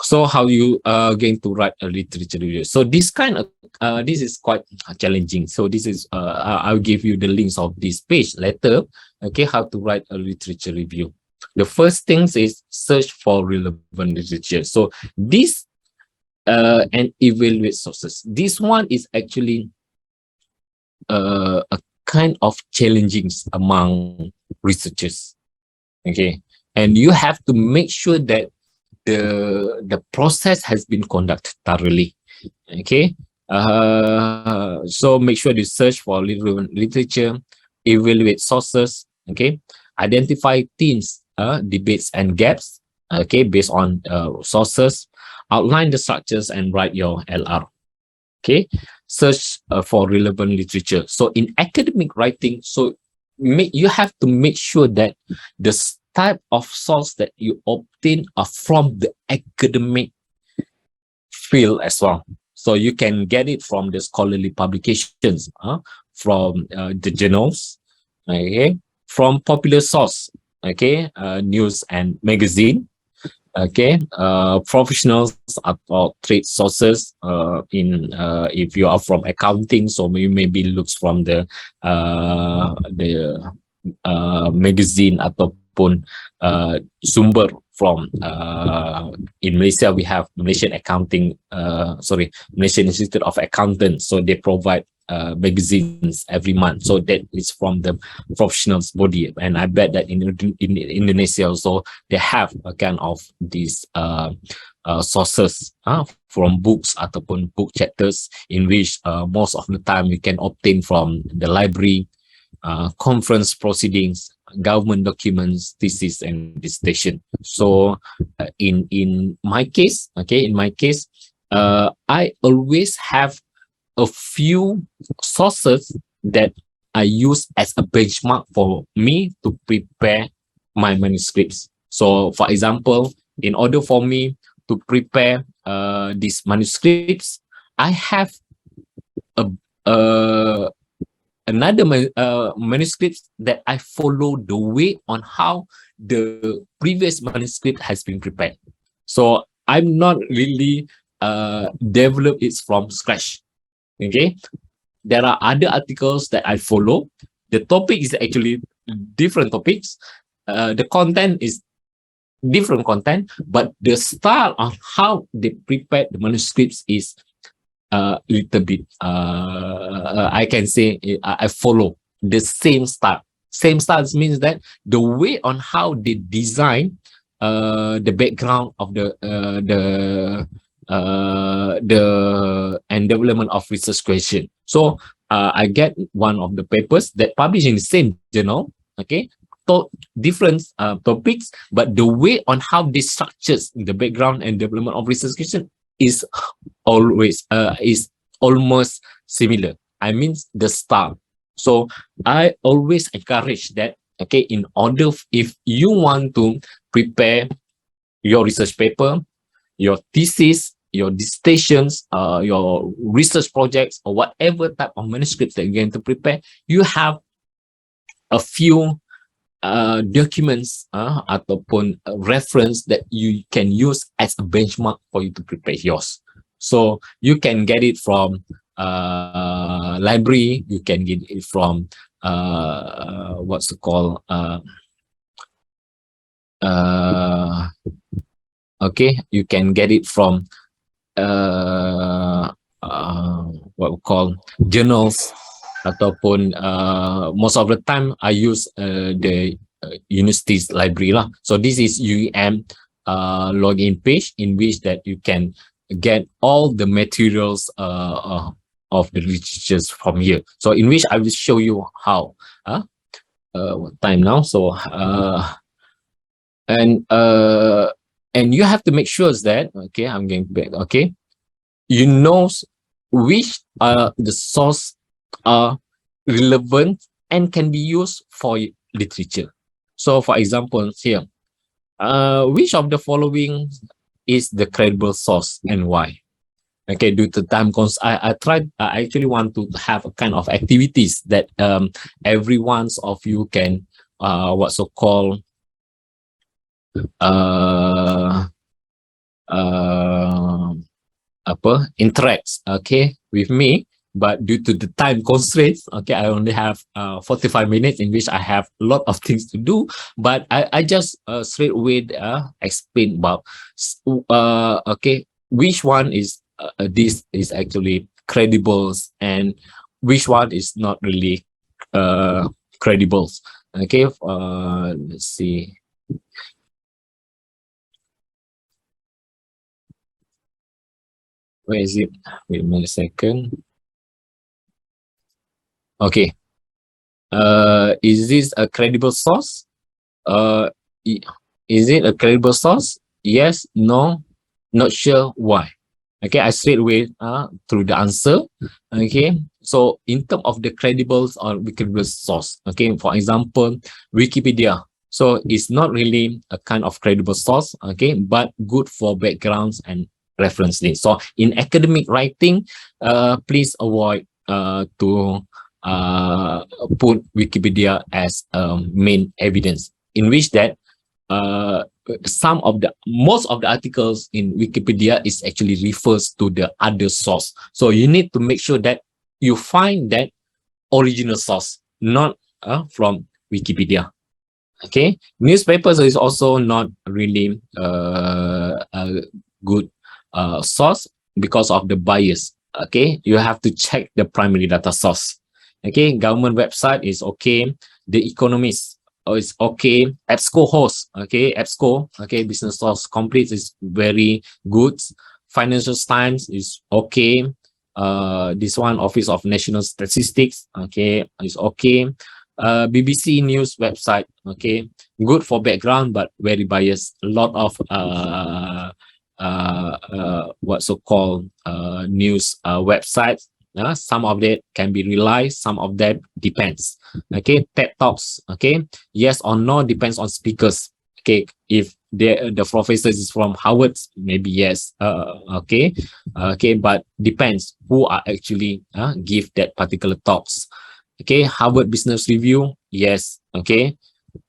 So how you are going to write a literature review? So this kind of this is quite challenging. So this is I'll give you the links of this page later. Okay, how to write a literature review. The first things is search for relevant literature. So this and evaluate sources. This one is actually a kind of challenging among researchers. Okay, and you have to make sure that the process has been conducted thoroughly. Okay, so make sure you search for relevant literature, evaluate sources. Okay, identify themes, debates and gaps. Okay, based on sources, outline the structures and write your LR. Okay, search for relevant literature. So in academic writing, so you have to make sure that the type of source that you obtain are from the academic field as well. So you can get it from the scholarly publications, from the journals, okay, from popular source, okay, news and magazine, okay, professionals or trade sources, in if you are from accounting, so you maybe looks from the magazine ataupun sumber from in Malaysia we have Malaysian Malaysian Institute of Accountants, so they provide magazines every month, so that is from the professionals body, and I bet that in Indonesia also they have a kind of these sources from books ataupun book chapters in which most of the time we can obtain from the library, conference proceedings, government documents, thesis and dissertation. So in my case, okay, I always have a few sources that I use as a benchmark for me to prepare my manuscripts. So for example, in order for me to prepare these manuscripts, I have another manuscript that I follow the way on how the previous manuscript has been prepared. So I'm not really develop it from scratch. Okay, there are other articles that I follow. The topic is actually different topics. The content is different content, but the style of how they prepare the manuscripts is a little bit, I can say I follow the same style. Same style means that the way on how they design the background of the and development of research question. So I get one of the papers that published in the same journal, okay, different topics, but the way on how they structures the background and development of research question is always is almost similar. I mean the style. So I always encourage that, okay, in order if you want to prepare your research paper, your thesis, your dissertations, your research projects, or whatever type of manuscripts that you're going to prepare, you have a few documents ataupun reference that you can use as a benchmark for you to prepare yours. So you can get it from library. You can get it from what's it called? Okay, you can get it from what we call journals, ataupun most of the time I use the university's library lah. So this is UEM login page in which that you can get all the materials of the literatures from here. So in which I will show you how. What time now? So and you have to make sure that, okay, I'm going back, okay, you know which the source are relevant and can be used for literature. So for example here, which of the following is the credible source and why? Okay, due to time constraints, I actually want to have a kind of activities that every one of you can what's so called interacts, okay, with me. But due to the time constraints, okay, I only have 45 minutes in which I have a lot of things to do. But I just straight away explain about okay, which one is this is actually credible and which one is not really credible. Okay, let's see. Where is it? Wait a minute, second. Okay. Is this a credible source? Is it a credible source? Yes, no, not sure, why? Okay, I straight away through the answer. Okay, so in terms of the credible or credible source, okay, for example, Wikipedia. So it's not really a kind of credible source, okay, but good for backgrounds and reference links. So in academic writing, please avoid to put Wikipedia as main evidence, in which that most of the articles in Wikipedia is actually refers to the other source. So you need to make sure that you find that original source, not from Wikipedia. Okay, newspapers is also not really a good source because of the bias. Okay, you have to check the primary data source. Okay, government website is okay. The Economist is okay. EBSCO host, okay, EBSCO, okay, business source complete is very good. Financial Times is okay. This one, Office of National Statistics, okay, is okay. BBC News website, okay, good for background but very biased. A lot of what so called news websites. Some of that can be relied, some of that depends. Okay, TED Talks, okay, yes or no depends on speakers. Okay, if the professor is from Harvard, maybe yes. Okay, but depends who are actually give that particular talks. Okay, Harvard Business Review, yes. Okay,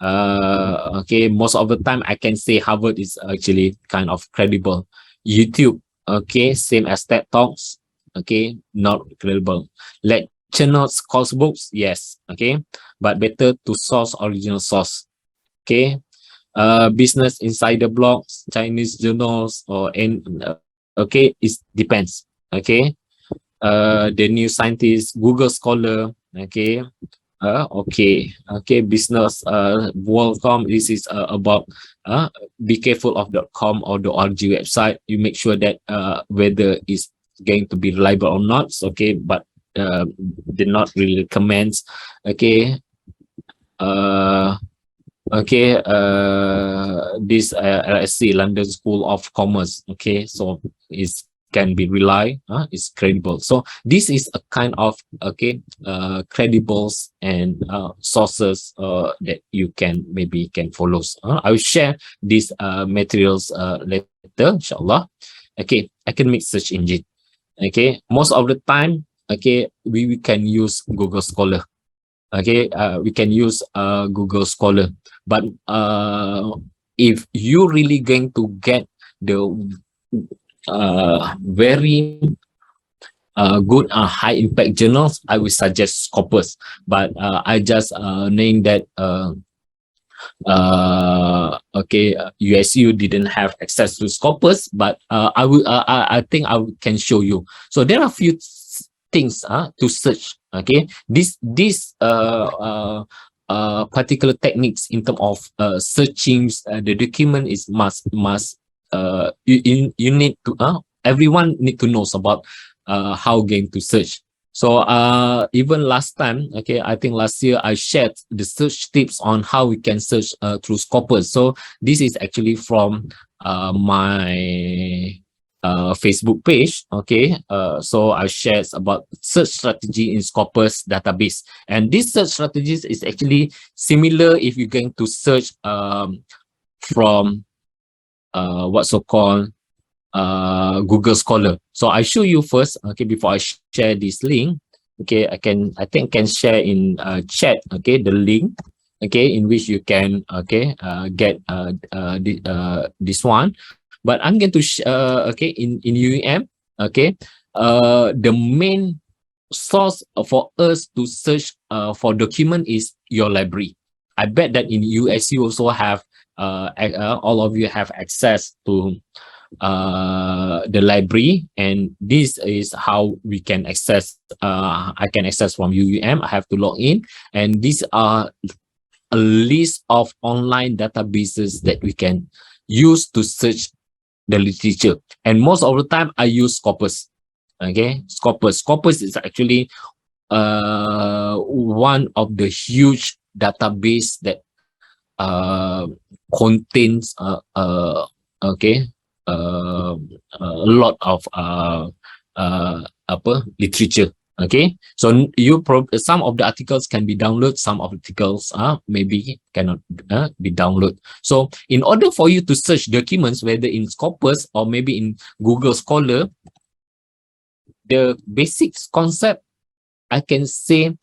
okay, most of the time I can say Harvard is actually kind of credible. YouTube, okay, same as TED Talks, okay, not credible. Lecture notes, course books, yes, okay, but better to source original source. Okay, business insider blogs, Chinese journals, or okay, it depends. Okay, the New Scientist, Google Scholar, okay, okay, business world.com. This is about be careful of .com or the .org website. You make sure that whether it's going to be reliable or not. Okay, but did not really comments. Okay, okay, this LSE, London School of Commerce. Okay, so it's can be relied, is credible. So this is a kind of okay credibles and sources that you can maybe can follow. I will share these materials later, inshallah. Okay, academic search engine. Okay, most of the time, okay, we can use Google Scholar. Okay, we can use Google Scholar, but if you really going to get the very good high impact journals, I would suggest Scopus. But I just named that USU didn't have access to Scopus, but I think can show you. So there are a few things to search. Okay, this particular techniques in terms of searching the document is must you need to everyone need to know about how going to search. So even last time, okay, I think last year I shared the search tips on how we can search through Scopus. So this is actually from my Facebook page. Okay, so I shared about search strategy in Scopus database, and this search strategies is actually similar if you're going to search from what's so called Google Scholar. So I show you first, okay, before I share this link. Okay, I think can share in chat, okay, the link, okay, in which you can get this one. But I'm going to okay, in UEM, okay, the main source for us to search for document is your library. I bet that in USU also have all of you have access to the library, and this is how we can access. I can access from UUM. I have to log in, and these are a list of online databases that we can use to search the literature. And most of the time, I use Scopus. Okay, Scopus is actually one of the huge database that contains okay, a lot of literature. Okay, so some of the articles can be downloaded, some of the articles maybe cannot be downloaded. So in order for you to search documents, whether in Scopus or maybe in Google Scholar, the basic concept, I can say,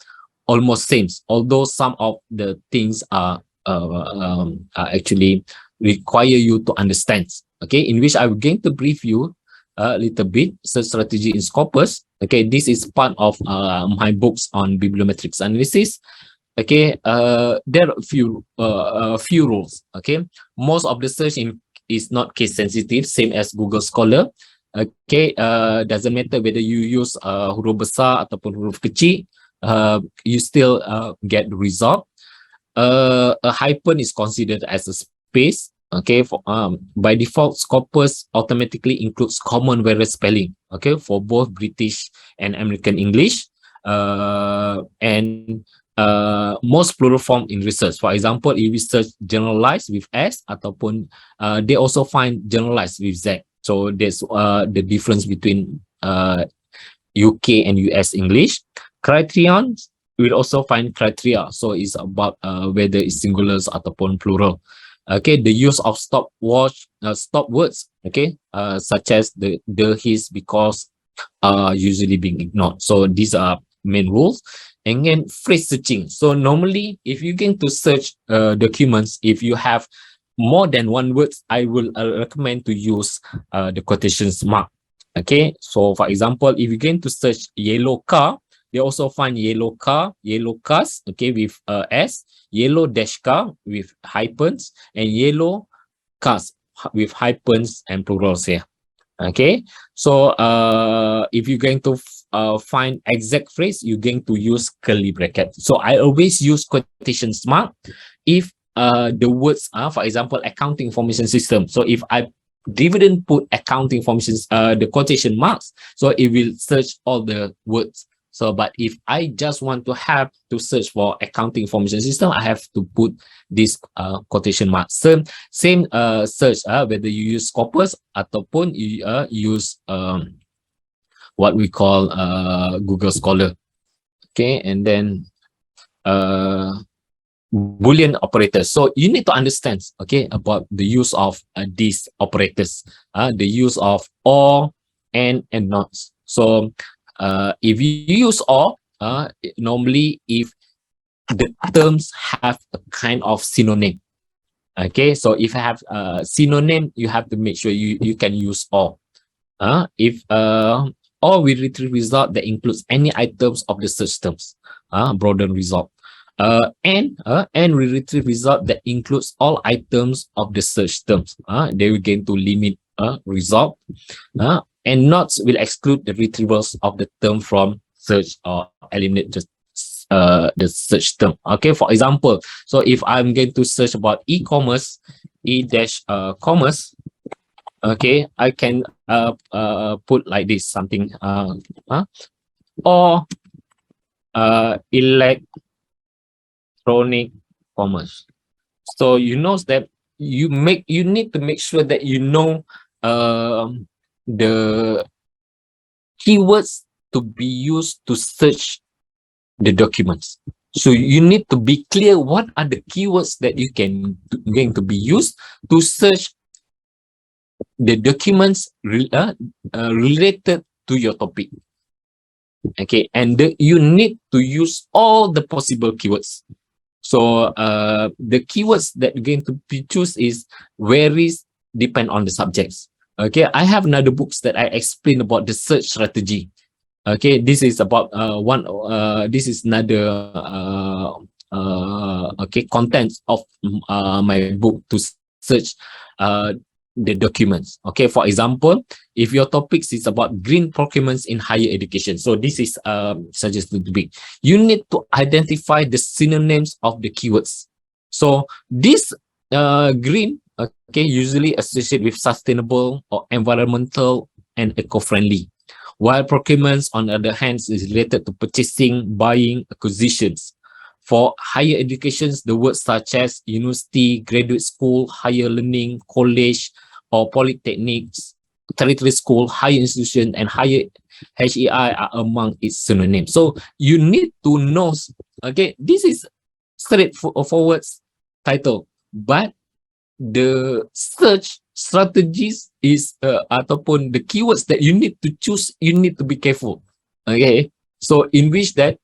almost same, although some of the things are actually require you to understand. Okay, in which I'm going to brief you a little bit. Search strategy in Scopus. Okay, this is part of my books on bibliometrics analysis. Okay, there are a few rules. Okay, most of the search is not case sensitive, same as Google Scholar. Okay, doesn't matter whether you use huruf besar ataupun huruf kecil, you still get the result. A hyphen is considered as a space. Okay, for by default, Scopus automatically includes common various spelling. Okay, for both British and American English, and most plural form in research. For example, if we search generalized with S, ataupun they also find generalized with Z. So there's the difference between UK and US English. Criterion will also find criteria. So it's about whether it's singulars ataupun plural. Okay, the use of stop words, okay, such as the his, because usually being ignored. So these are main rules. And then phrase searching. So normally, if you're going to search documents, if you have more than one word, I will recommend to use the quotations mark. Okay, so for example, if you're going to search yellow car, they also find yellow car, yellow cars, okay, with S, yellow dash car with hyphens, and yellow cars with hyphens and plurals here. Okay, so if you're going to find exact phrase, you're going to use curly bracket. So I always use quotations mark if the words are, for example, accounting information system. So if I didn't put accounting information, the quotation marks, so it will search all the words. So, but if I just want to have to search for accounting information system, I have to put this quotation mark. Same search, whether you use Scopus ataupun you use what we call Google Scholar. Okay, and then Boolean operators. So you need to understand, okay, about the use of these operators, the use of or, and not. So if you use or, normally if the terms have a kind of synonym, okay, so if I have a synonym, you have to make sure you can use or. If or we retrieve result that includes any items of the search terms, broaden result. And we retrieve result that includes all items of the search terms. They will gain to limit result. And nots will exclude the retrievals of the term from search or eliminate the search term. Okay, for example, so if I'm going to search about e-commerce, commerce, okay, I can put like this something or electronic commerce. So you know that you need to make sure that you know the keywords to be used to search the documents. So you need to be clear what are the keywords that you can going to be used to search the documents related to your topic. Okay, and you need to use all the possible keywords. So the keywords that are going to be choose is varies depend on the subjects. Okay, I have another books that I explain about the search strategy. Okay, this is about this is another okay, contents of my book to search the documents. Okay, for example, if your topics is about green procurements in higher education, so this is suggested to be, you need to identify the synonyms of the keywords. So this green, okay, usually associated with sustainable or environmental and eco-friendly, while procurements on the other hand is related to purchasing, buying, acquisitions. For higher educations, the words such as university, graduate school, higher learning, college, or polytechnics, tertiary school, higher institution, and higher HEI are among its synonyms. So you need to know, okay, this is straightforward title, but the search strategies is ataupun the keywords that you need to choose, you need to be careful. Okay, so in which that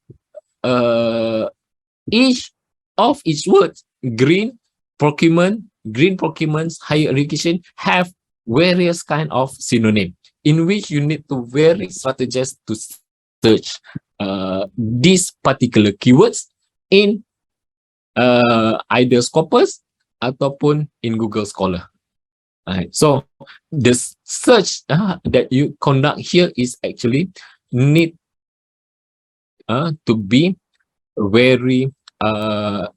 each word, green procurements, higher education, have various kind of synonym, in which you need to very strategize to search these particular keywords in either Scopus ataupun in Google Scholar. Right. So the search that you conduct here is actually need to be very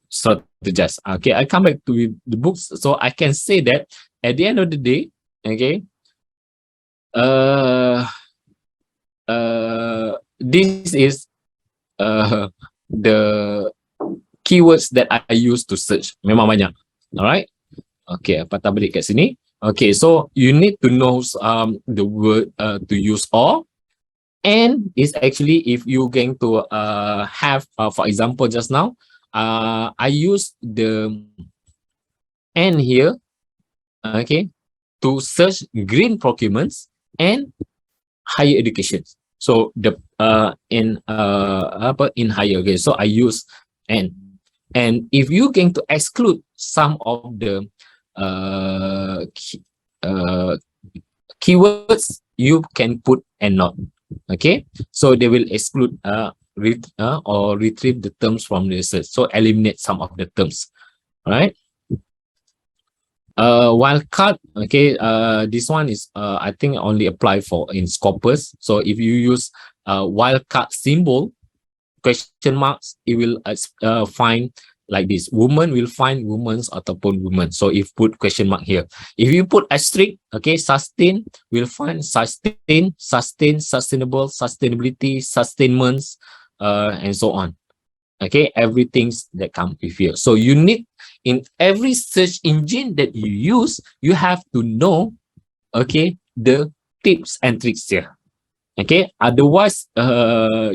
strategized. Okay, I come back to the books, so I can say that at the end of the day, okay, this is the keywords that I use to search. Memang banyak. Alright. Okay, patah balik kat sini. Okay, so you need to know the word to use all. And is actually if you're going to have, for example, just now, I use the and here, okay, to search green procurements and higher education. So the in higher, okay, so I use and if you're going to exclude some of the keywords, you can put and not. Okay, so they will exclude or retrieve the terms from the search, so eliminate some of the terms. All right. Wildcard, okay, this one is I think only apply for in Scopus. So if you use wildcard symbol, question marks, it will find like this. Woman will find women's ataupun women. So if put question mark here. If you put asterisk, okay, sustain will find sustain, sustainable, sustainability, sustainments, and so on. Okay, everything's that come with here. So you need, in every search engine that you use, you have to know, okay, the tips and tricks here. Okay, otherwise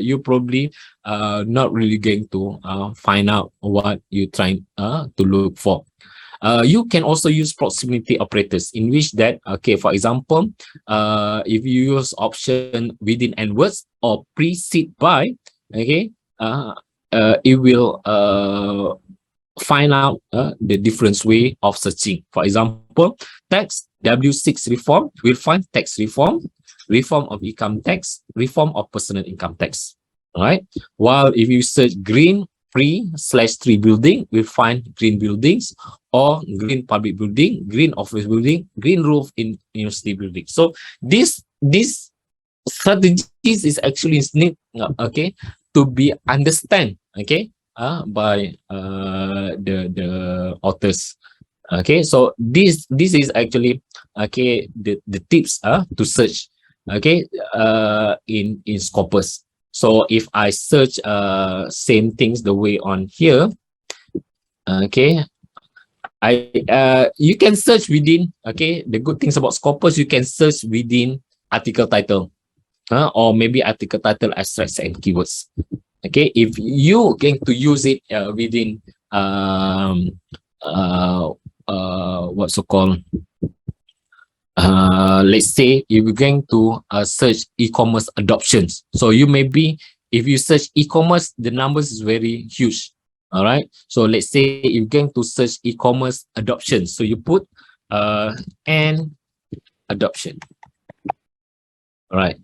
you probably not really going to find out what you're trying to look for. You can also use proximity operators, in which that, okay, for example, if you use option within and words or precede by, okay, it will find out the different way of searching. For example, text W6 reform will find text reform. reform of income tax, reform of personal income tax. All right. While if you search green free/3 building, we find green buildings or green public building, green office building, green roof in university building. So this strategies is actually need okay to be understand okay by the authors. Okay, so this is actually okay the tips to search okay in Scopus. So if I search same things the way on here, okay, you can search within okay the good things about Scopus, you can search within article title or maybe article title abstracts and keywords. Okay, if you going to use it within what's so called let's say if you're going to search e-commerce adoptions, so you maybe if you search e-commerce the numbers is very huge. All right, so let's say you're going to search e-commerce adoption, so you put and adoption. All right,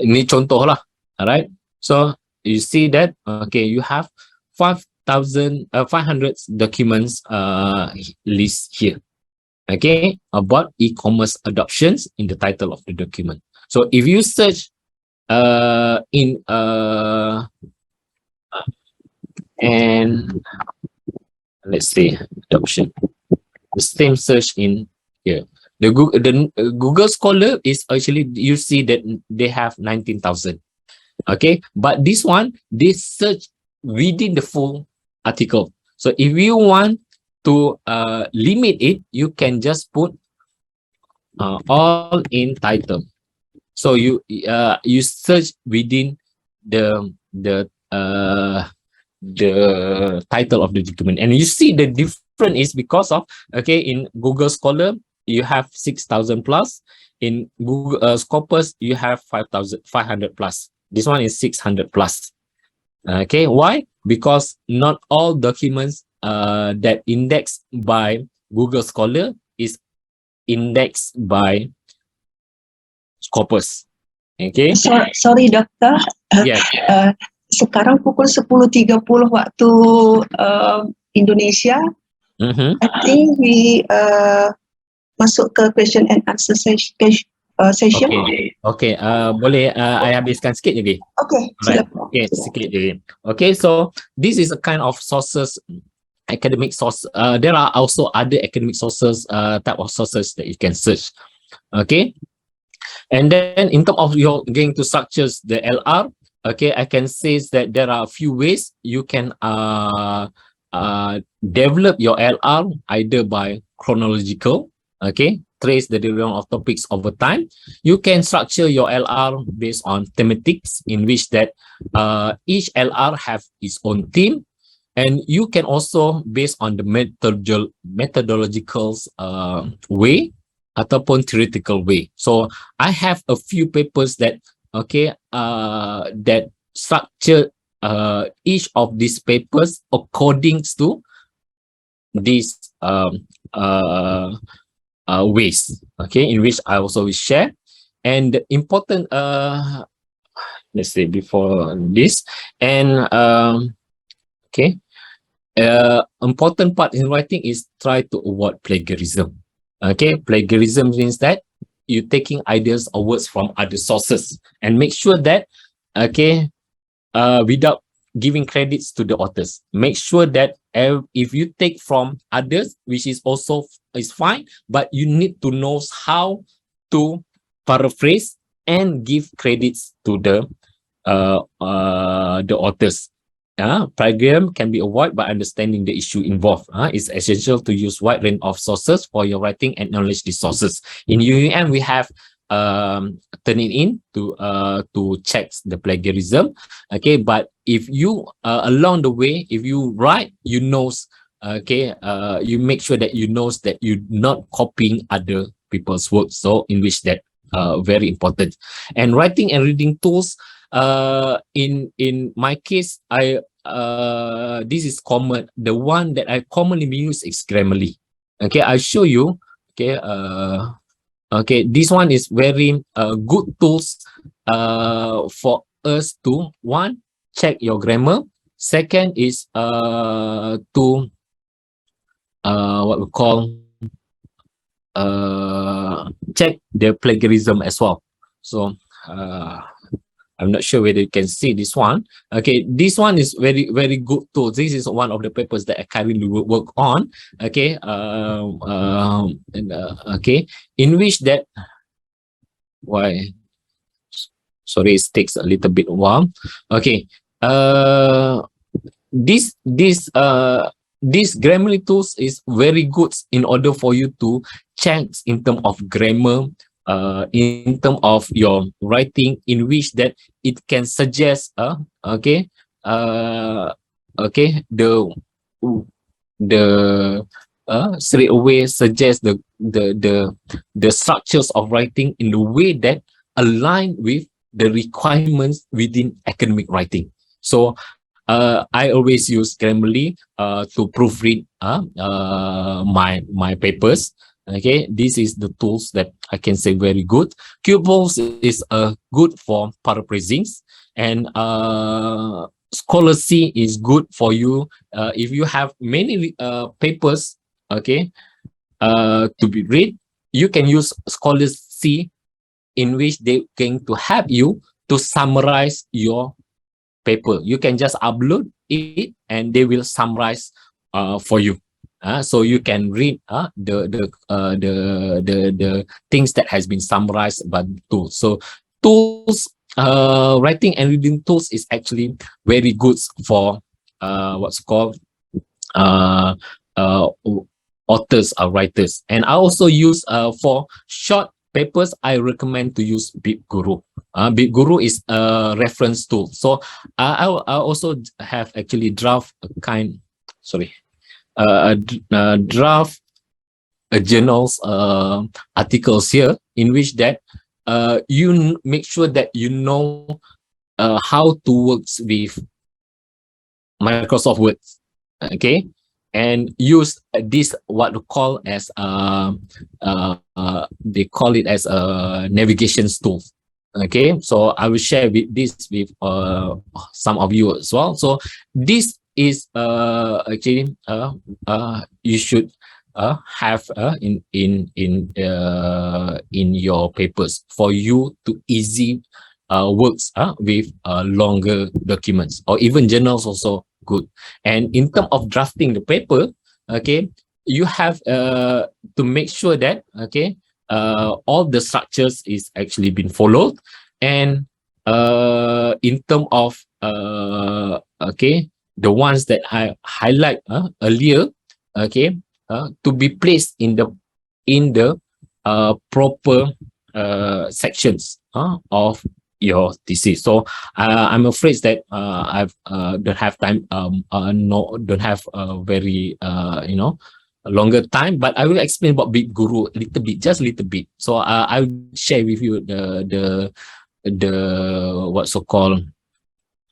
ini contoh lah. All right, so you see that okay you have 500 documents list here okay about e-commerce adoptions in the title of the document. So if you search in and let's say adoption, the same search in here, the Google Scholar is actually you see that they have 19,000. Okay, but this one they search within the full article. So if you want to limit it, you can just put all in title. So you search within the title of the document, and you see the difference is because of okay in Google Scholar you have 6,000 plus, in Google Scopus you have 5,500 plus. This one is 600 plus. Okay, why? Because not all documents that indexed by Google Scholar is indexed by Scopus. Okay. Sorry dokter. Yes. Sekarang pukul 10.30 waktu Indonesia. I think we masuk ke question and answer session. Okay. Boleh I habiskan sikit lagi? Okay. Right. Okay, sikit lagi. Okay, so this is a kind of sources, academic source. There are also other academic sources, type of sources that you can search. Okay, and then in terms of your going to structures the LR, okay, I can say that there are a few ways you can develop your LR either by chronological, okay, trace the development of topics over time. You can structure your LR based on thematics in which that each LR have its own theme, and you can also based on the methodological way ataupun theoretical way. So I have a few papers that okay that structure each of these papers according to these ways, okay, in which I also will share. And the important let's say before this, and okay, important part in writing is try to avoid plagiarism. Okay, plagiarism means that you taking ideas or words from other sources, and make sure that okay without giving credits to the authors, make sure that if you take from others, which is also is fine, but you need to know how to paraphrase and give credits to the authors. Plagiarism can be avoided by understanding the issue involved. It's essential to use wide range of sources for your writing and acknowledge these sources. In UUM, we have turning in to check the plagiarism. Okay, but if you along the way, if you write, you knows okay, you make sure that you knows that you're not copying other people's work. So in which that very important. And writing and reading tools. In my case, I this is common. The one that I commonly use is Grammarly. Okay, I show you. Okay, Okay, this one is very good tools for us to one, check your grammar. Second is to what we call check the plagiarism as well. So I'm not sure whether you can see this one. Okay, this one is very good tool. This is one of the papers that I currently work on. Okay, okay, in which that why sorry, it takes a little bit while. Okay, this Grammarly tools is very good in order for you to check in terms of grammar, in terms of your writing, in which that it can suggest okay okay the straight away suggest the structures of writing in the way that align with the requirements within academic writing. So I always use Grammarly to proofread my papers. Okay, this is the tools that I can say very good. Qples is good for paraphrasing, and Scholarly is good for you if you have many papers. Okay, to be read, you can use Scholarly, in which they going to help you to summarize your paper. You can just upload it and they will summarize for you. So you can read the things that has been summarized by the tools. So tools, writing and reading tools is actually very good for what's called uh, uh, authors or writers. And I also use for short papers, I recommend to use BibGuru. BibGuru is a reference tool. So I also have actually draft a kind, sorry, draft journals articles here, in which that you make sure that you know how to work with Microsoft Word, okay, and use this what we call as they call it as a navigation tool. Okay, so I will share this with some of you as well. So this is actually you should have in your papers for you to easy works with longer documents, or even journals also good. And in terms of drafting the paper, okay, you have to make sure that okay all the structures is actually been followed. And in terms of okay, the ones that I highlight earlier, okay, to be placed in the proper sections of your thesis. So I'm afraid that I've don't have time, no, don't have a very you know, a longer time, but I will explain about BibGuru a little bit, just a little bit. So I'll share with you the what's so called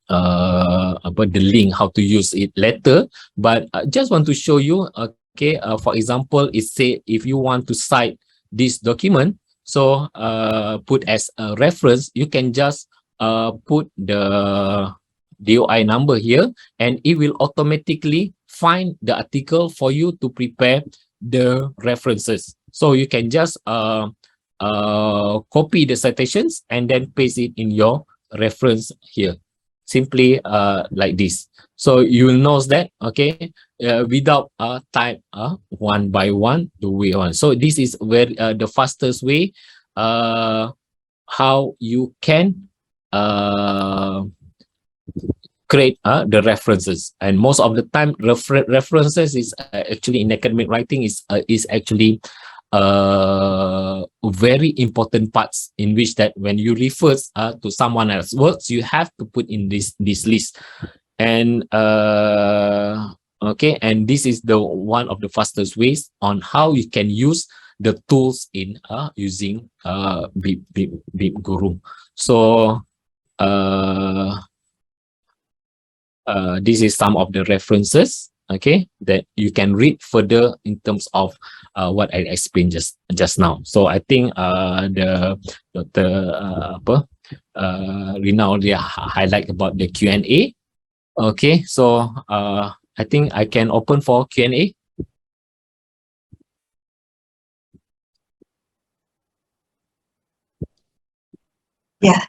about the link how to use it later. But I just want to show you. Okay, for example, it say if you want to cite this document, so put as a reference, you can just put the DOI number here, and it will automatically find the article for you to prepare the references. So you can just copy the citations and then paste it in your reference here, simply like this. So you will know that, okay, without type one by one the way on. So this is where the fastest way how you can create the references. And most of the time references is actually in academic writing is actually very important parts, in which that when you refer to someone else's works, you have to put in this list. And okay, and this is the one of the fastest ways on how you can use the tools in using BibGuru. So this is some of the references. okay, that you can read further in terms of what I explained just now. So I think the Dr. Rina dia highlight about the Q&A. Okay, so I think I can open for Q&A. Yeah,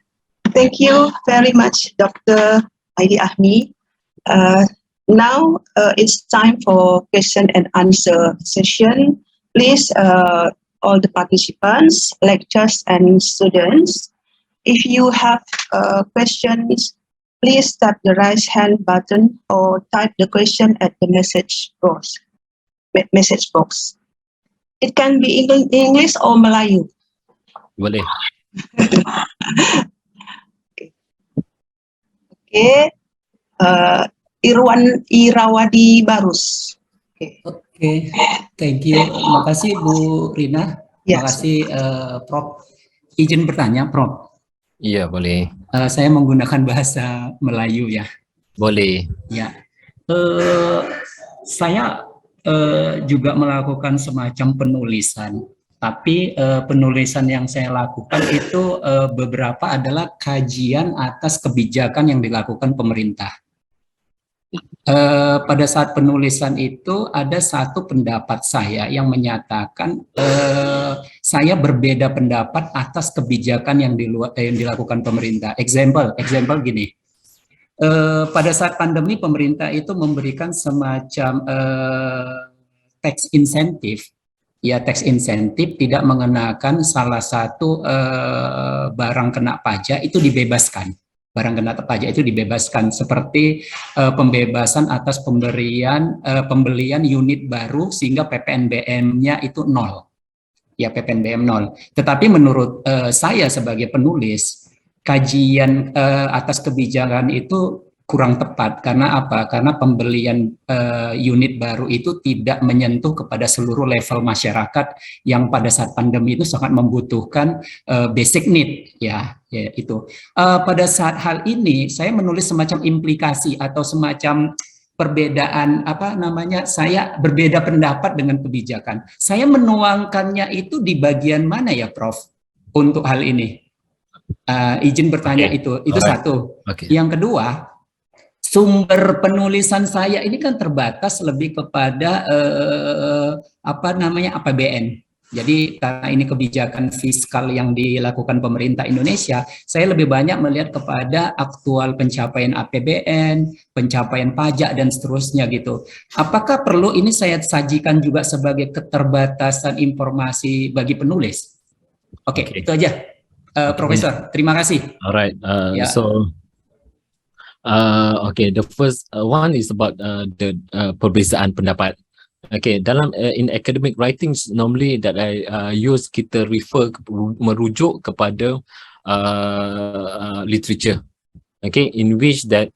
thank you very much, Dr. Heidi Ahmi. Now it's time for question and answer session. Please, all the participants, lecturers and students, if you have questions, please tap the raise hand button or type the question at the message box. It can be in English or Melayu. Boleh. Okay. Irawadi Barus. Okay. Oke, thank you. Makasih Bu Rina. Yes. Makasih Prof. Izin bertanya, Prof. Ya, boleh. Saya menggunakan bahasa Melayu ya. Boleh. Ya. Saya juga melakukan semacam penulisan. Tapi penulisan yang saya lakukan itu beberapa adalah kajian atas kebijakan yang dilakukan pemerintah. Pada saat penulisan itu ada satu pendapat saya yang menyatakan saya berbeda pendapat atas kebijakan yang dilakukan pemerintah. Example gini, pada saat pandemi pemerintah itu memberikan semacam tax insentif. Ya, tax insentif tidak mengenakan salah satu barang kena pajak itu dibebaskan. Barang kena pajak itu dibebaskan seperti pembebasan atas pembelian unit baru sehingga PPNBM-nya itu 0. Ya, PPNBM 0. Tetapi menurut saya sebagai penulis, kajian atas kebijakan itu kurang tepat. Karena apa? Karena pembelian unit baru itu tidak menyentuh kepada seluruh level masyarakat yang pada saat pandemi itu sangat membutuhkan basic need, ya itu. Pada saat hal ini saya menulis semacam implikasi atau semacam perbedaan saya berbeda pendapat dengan kebijakan. Saya menuangkannya itu di bagian mana ya, Prof? Untuk hal ini. Izin bertanya itu satu. Yang kedua, sumber penulisan saya ini kan terbatas lebih kepada APBN. Jadi karena ini kebijakan fiskal yang dilakukan pemerintah Indonesia, saya lebih banyak melihat kepada aktual pencapaian APBN, pencapaian pajak dan seterusnya gitu. Apakah perlu ini saya sajikan juga sebagai keterbatasan informasi bagi penulis? Oke, itu aja, Profesor. Terima kasih. Alright. So. Okay, the first one is about the perbezaan pendapat. Okay, dalam in academic writings normally that I use, kita merujuk kepada literature. Okay, in which that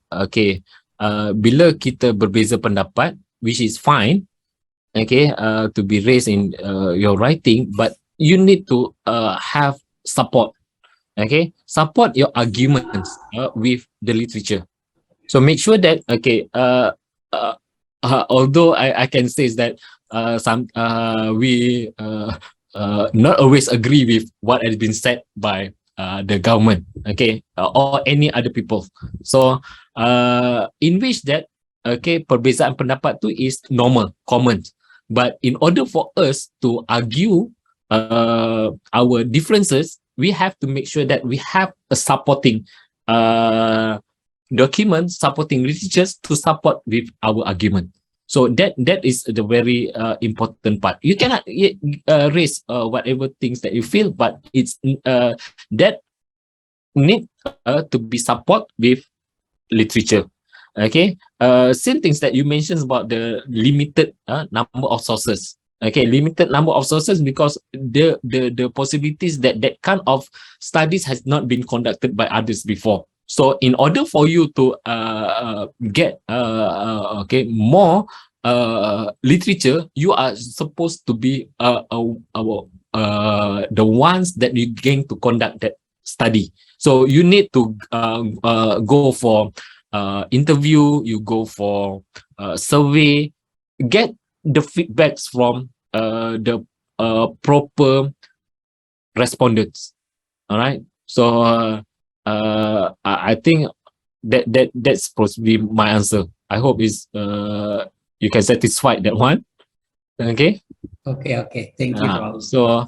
bila kita berbeza pendapat, which is fine, okay, to be raised in your writing, but you need to have support. Okay, support your arguments with the literature. So make sure that although I can say is that we not always agree with what has been said by the government, okay, or any other people. So in which that perbezaan pendapat tu is normal, common. But in order for us to argue our differences, we have to make sure that we have a supporting documents, supporting literatures to support with our argument. So that is the very important part. You cannot raise whatever things that you feel, but it's that need to be support with literature. Okay, same things that you mentioned about the limited number of sources. Okay, limited number of sources because the possibilities that kind of studies has not been conducted by others before. So in order for you to get more literature, you are supposed to be the ones that you going to conduct that study. So you need to go for interview, you go for survey, get the feedbacks from the proper respondents. All right. So I think that's supposed to be my answer. I hope is you can satisfy that one. Okay. Okay. Thank you, Prof. So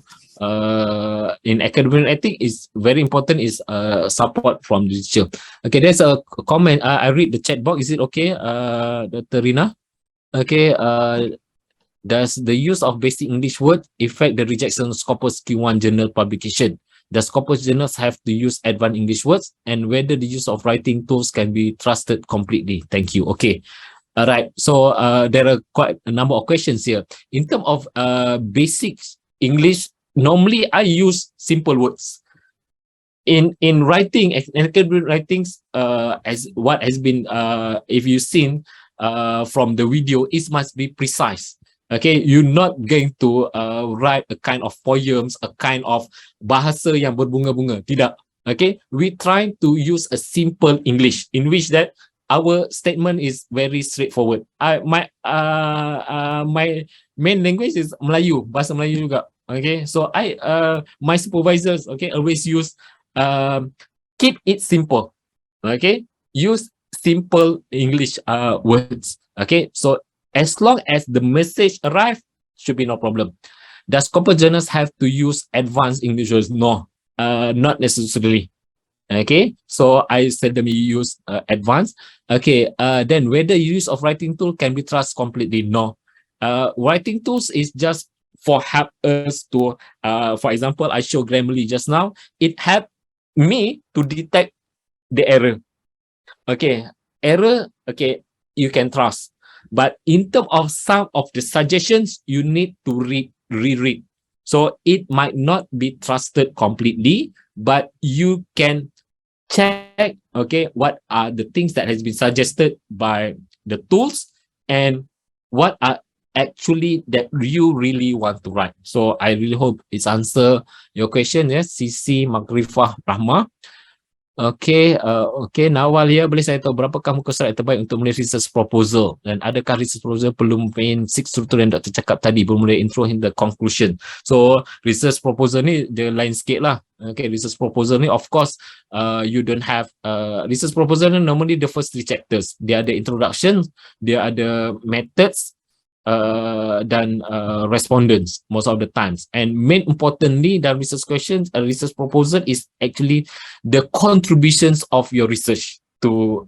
in academic, I think is very important is support from the teacher. Okay, there's a comment. I read the chat box. Is it okay, Dr. Rina? Okay. Does the use of basic English word affect the rejection of Scopus Q1 journal publication? Does Scopus journals have to use advanced English words, and whether the use of writing tools can be trusted completely? Thank you. Okay. All right. So there are quite a number of questions here. In terms of basic English, normally I use simple words. In writing, academic writings, as what has been, if you've seen from the video, it must be precise. Okay, you're not going to write a kind of poems, a kind of bahasa yang berbunga-bunga. Tidak. Okay, we try to use a simple English in which that our statement is very straightforward. My main language is Melayu, bahasa Melayu juga. Okay, so my supervisors, okay, always use keep it simple. Okay, use simple English words. Okay, so as long as the message arrive, should be no problem. Does corporate journals have to use advanced English words? No, not necessarily. Okay, so I seldomly use advanced. Okay, then whether use of writing tool can be trusted completely? No. Writing tools is just for help us to, for example, I show Grammarly just now. It helped me to detect the error. Okay, error, okay, you can trust. But in terms of some of the suggestions, you need to reread. So it might not be trusted completely, but you can check, okay, what are the things that has been suggested by the tools and what are actually that you really want to write. So I really hope it's answer your question. Yes, Sisi Magrifah Rahma. Okay, Nawal ya, boleh saya tahu berapakah muka surat yang terbaik untuk menulis research proposal, dan adakah research proposal perlu mempunyai 6 struktur yang Dr. cakap tadi, bermula intro hingga conclusion. So research proposal ni dia lain sikit lah. Okay, research proposal ni of course you don't have research proposal ni normally the first 3 chapters. Dia ada introduction, dia ada methods, dan respondents most of the times, and main importantly the research questions, research proposal is actually the contributions of your research to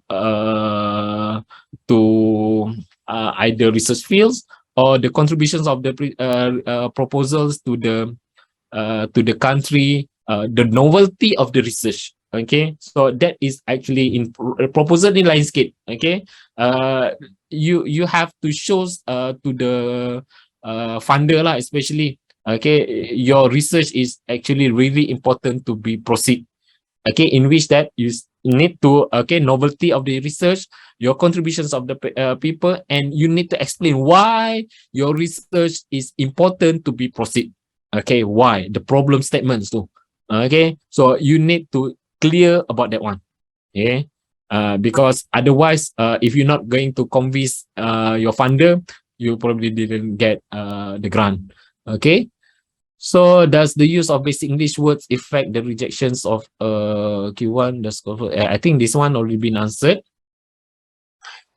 either research fields or the contributions of the proposals to the country, the novelty of the research. Okay, so that is actually in proposal ni lain sikit. Okay, you have to show to the funder lah, especially. Okay, your research is actually really important to be proceed. Okay, in which that you need to, okay, novelty of the research, your contributions of the people, and you need to explain why your research is important to be proceed. Okay, why the problem statements too. Okay, so you need to clear about that one. Okay, because otherwise, if you're not going to convince your funder, you probably didn't get the grant. Okay, so does the use of basic English words affect the rejections of Q1? I think this one already been answered.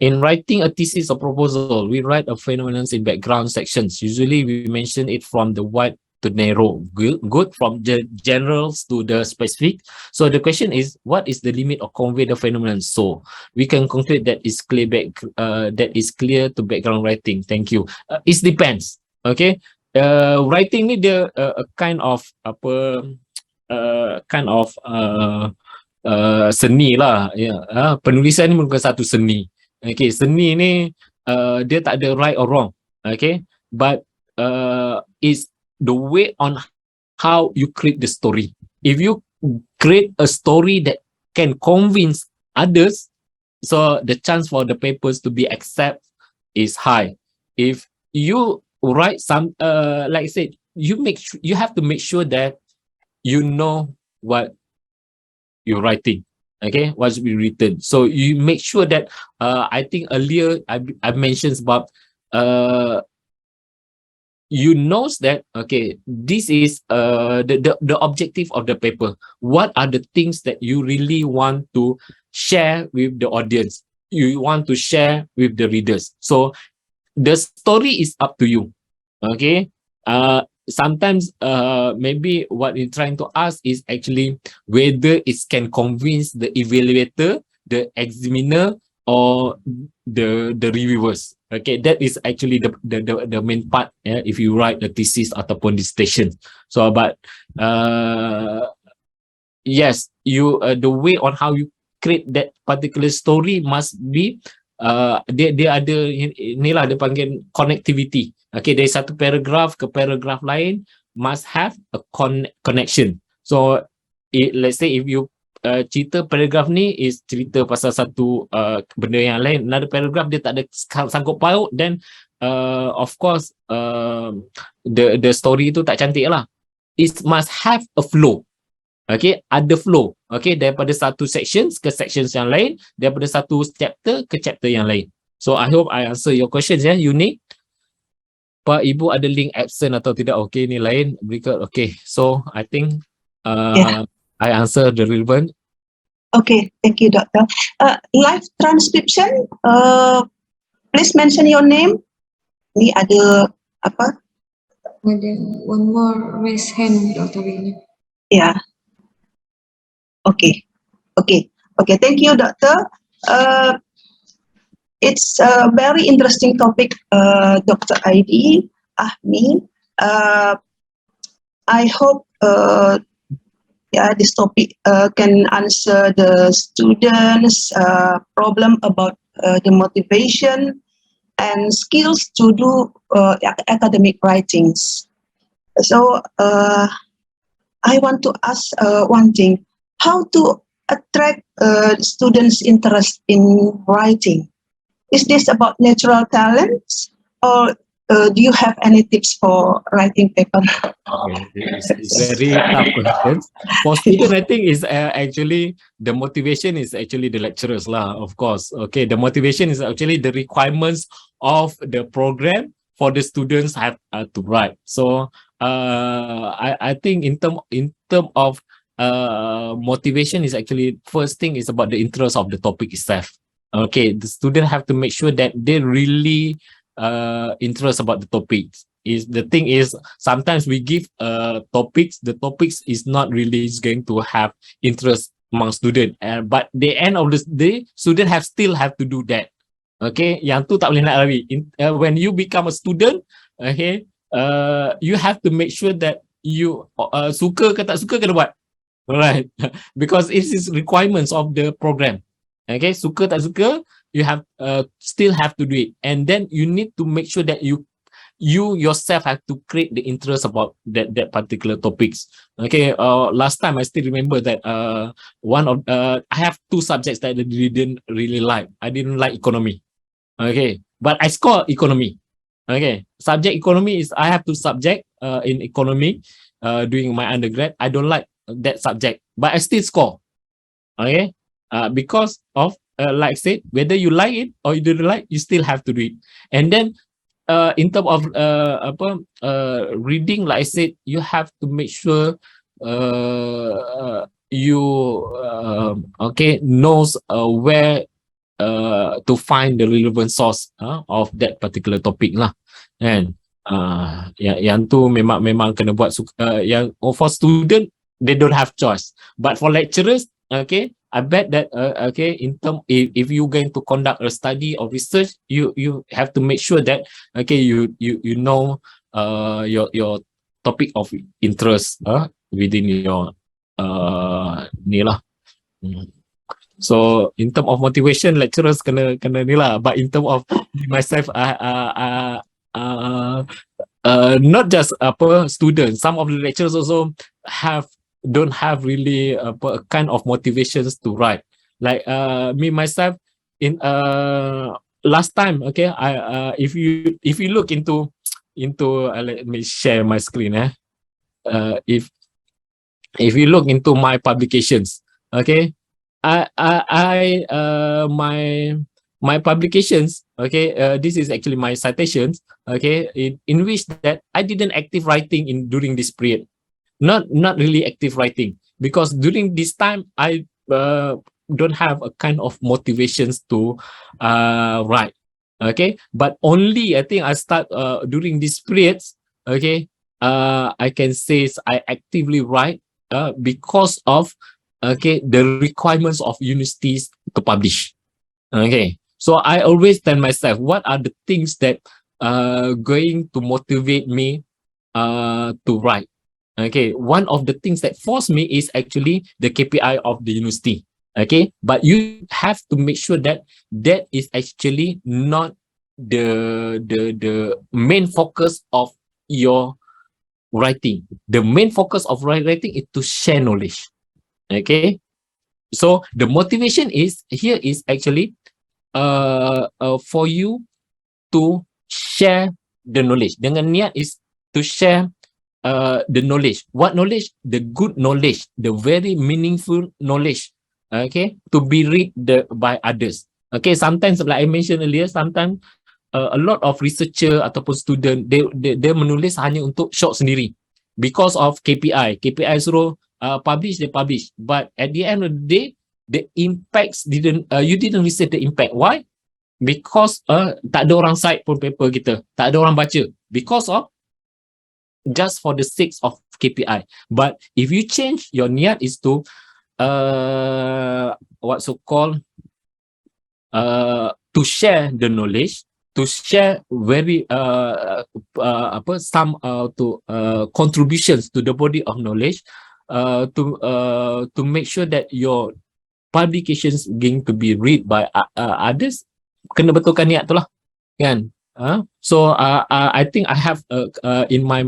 In writing a thesis or proposal, we write a phenomenon in background sections. Usually we mention it from the wide to narrow, good from the generals to the specific. So the question is, what is the limit of convey the phenomenon? So we can conclude that is clear to background writing. Thank you. It depends. Okay, writing ni dia a kind of seni lah. Penulisan ni merupakan satu seni. Okay, seni ni dia tak ada right or wrong. Okay, but it's the way on how you create the story. If you create a story that can convince others, so the chance for the papers to be accepted is high. If you write some, like I said, you have to make sure that you know what you're writing. Okay, what should be written. So you make sure that I think earlier I mentioned about you knows that okay, this is the objective of the paper. What are the things that you really want to share with the audience? You want to share with the readers. So the story is up to you. Okay. Sometimes maybe what you're trying to ask is actually whether it can convince the evaluator, the examiner, or the reviewers. Okay, that is actually the main part. Yeah, if you write the thesis ataupun dissertation. So, but yes, you the way on how you create that particular story must be dia ada inilah dia panggil connectivity. Okay, dari satu paragraph ke paragraph lain must have a connection. So let's say if you cerita paragraph ni is cerita pasal satu benda yang lain, another paragraph dia tak ada sangkut paut, then of course the story tu tak cantik lah. It must have a flow. Okay, ada flow. Okay, daripada satu sections ke sections yang lain, daripada satu chapter ke chapter yang lain. So I hope I answer your questions ya, Unique. Pak Ibu ada link absent atau tidak? Okay, ni lain berikut. Okay, so I think I answer the relevant. Okay, thank you, Doctor. Live transcription, please mention your name. Ni ada apa? Ada one more raise hand, Dr. William. Yeah. Okay. Thank you, Doctor. It's a very interesting topic, Dr. Aidi, Ahmi. I hope this topic can answer the students' problem about the motivation and skills to do academic writings. So I want to ask one thing: how to attract students' interest in writing? Is this about natural talents, or do you have any tips for writing paper? Okay, it's very tough question. For student, I think is actually the motivation is actually the lecturers lah, of course. Okay, the motivation is actually the requirements of the program for the students have to write. So I think in term of motivation is actually first thing is about the interest of the topic itself. Okay, the student have to make sure that they really interest about the topics. Is the thing is sometimes we give topics, the topics is not really going to have interest among student, but the end of the day student still have to do that. Okay, yang tu tak boleh nak lari. When you become a student, okay, you have to make sure that you suka ke tak suka kena buat. Alright, because it is requirements of the program. Okay, suka tak suka, you have still have to do it, and then you need to make sure that you yourself have to create the interest about that particular topics. Okay, last time I still remember that one of I have two subjects that I didn't really like. I didn't like economy. Okay, but I scored economy. Okay, subject economy is I have two subject in economy during my undergrad. I don't like that subject, but I still score. Okay. Because of like I said, whether you like it or you don't like, you still have to do it. And then in terms of reading, like I said, you have to make sure you knows where to find the relevant source of that particular topic lah. And yang tu memang kena buat yang for student they don't have choice, but for lecturers, okay, I bet that okay, in term if you're going to conduct a study or research, you have to make sure that okay, you know your topic of interest within your ni lah. So in term of motivation, lecturers kena ni lah. But in term of myself, not just students, some of the lecturers also don't have really a kind of motivations to write. Like me myself in last time, okay, I if you look into let me share my screen. If you look into my publications, okay, my publications, okay, this is actually my citations, okay, in which that I didn't active writing in during this period, not really active writing, because during this time I don't have a kind of motivations to write, okay, but only I think I start during these periods, okay, I can say I actively write because of, okay, the requirements of universities to publish. Okay, so I always tell myself, what are the things that going to motivate me to write? Okay, one of the things that force me is actually the KPI of the university. Okay, but you have to make sure that that is actually not the main focus of your writing. The main focus of writing is to share knowledge. Okay, so the motivation is here is actually for you to share the knowledge. Dengan niat is to share the knowledge. What knowledge? The good knowledge, the very meaningful knowledge. Okay, to be read by others. Okay, sometimes like I mentioned earlier, sometimes a lot of researcher ataupun student dia menulis hanya untuk short sendiri because of KPI. KPI suruh publish, they publish. But at the end of the day, the impacts you didn't receive the impact. Why? Because tak ada orang cite pun paper kita, tak ada orang baca, because of just for the sake of KPI. But if you change, your niat is to what so called to share the knowledge, to share very some to contributions to the body of knowledge, to make sure that your publications going to be read by others. Kena betulkan niat tu lah, kan? So I think I have in my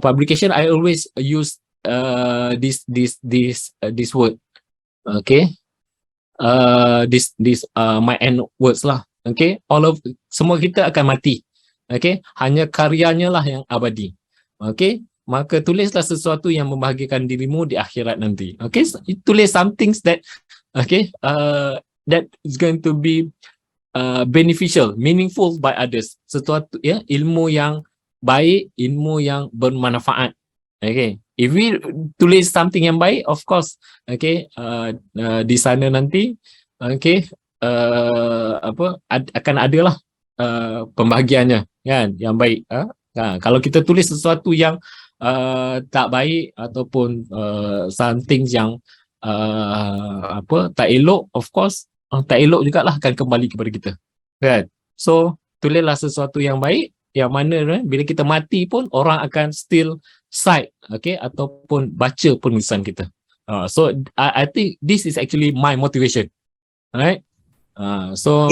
publication I always use this word, okay, this my end words lah, okay. Semua kita akan mati, okay, hanya karyanya lah yang abadi, okay. Maka tulislah sesuatu yang membahagiakan dirimu di akhirat nanti, okay. Tulis some things that, okay, that is going to be beneficial, meaningful by others. Sesuatu, ya, ilmu yang baik, ilmu yang bermanfaat. Okay, if we tulis something yang baik, of course, okay, di sana nanti, okay, akan adalah pembahagiannya, kan, yang baik. Kalau kita tulis sesuatu yang tak baik ataupun something yang tak elok, of course, tak elok jugalah akan kembali kepada kita, kan. So tulislah sesuatu yang baik, yang mana bila kita mati pun orang akan still cite, okay, ataupun baca penulisan kita. So I think this is actually my motivation, right? So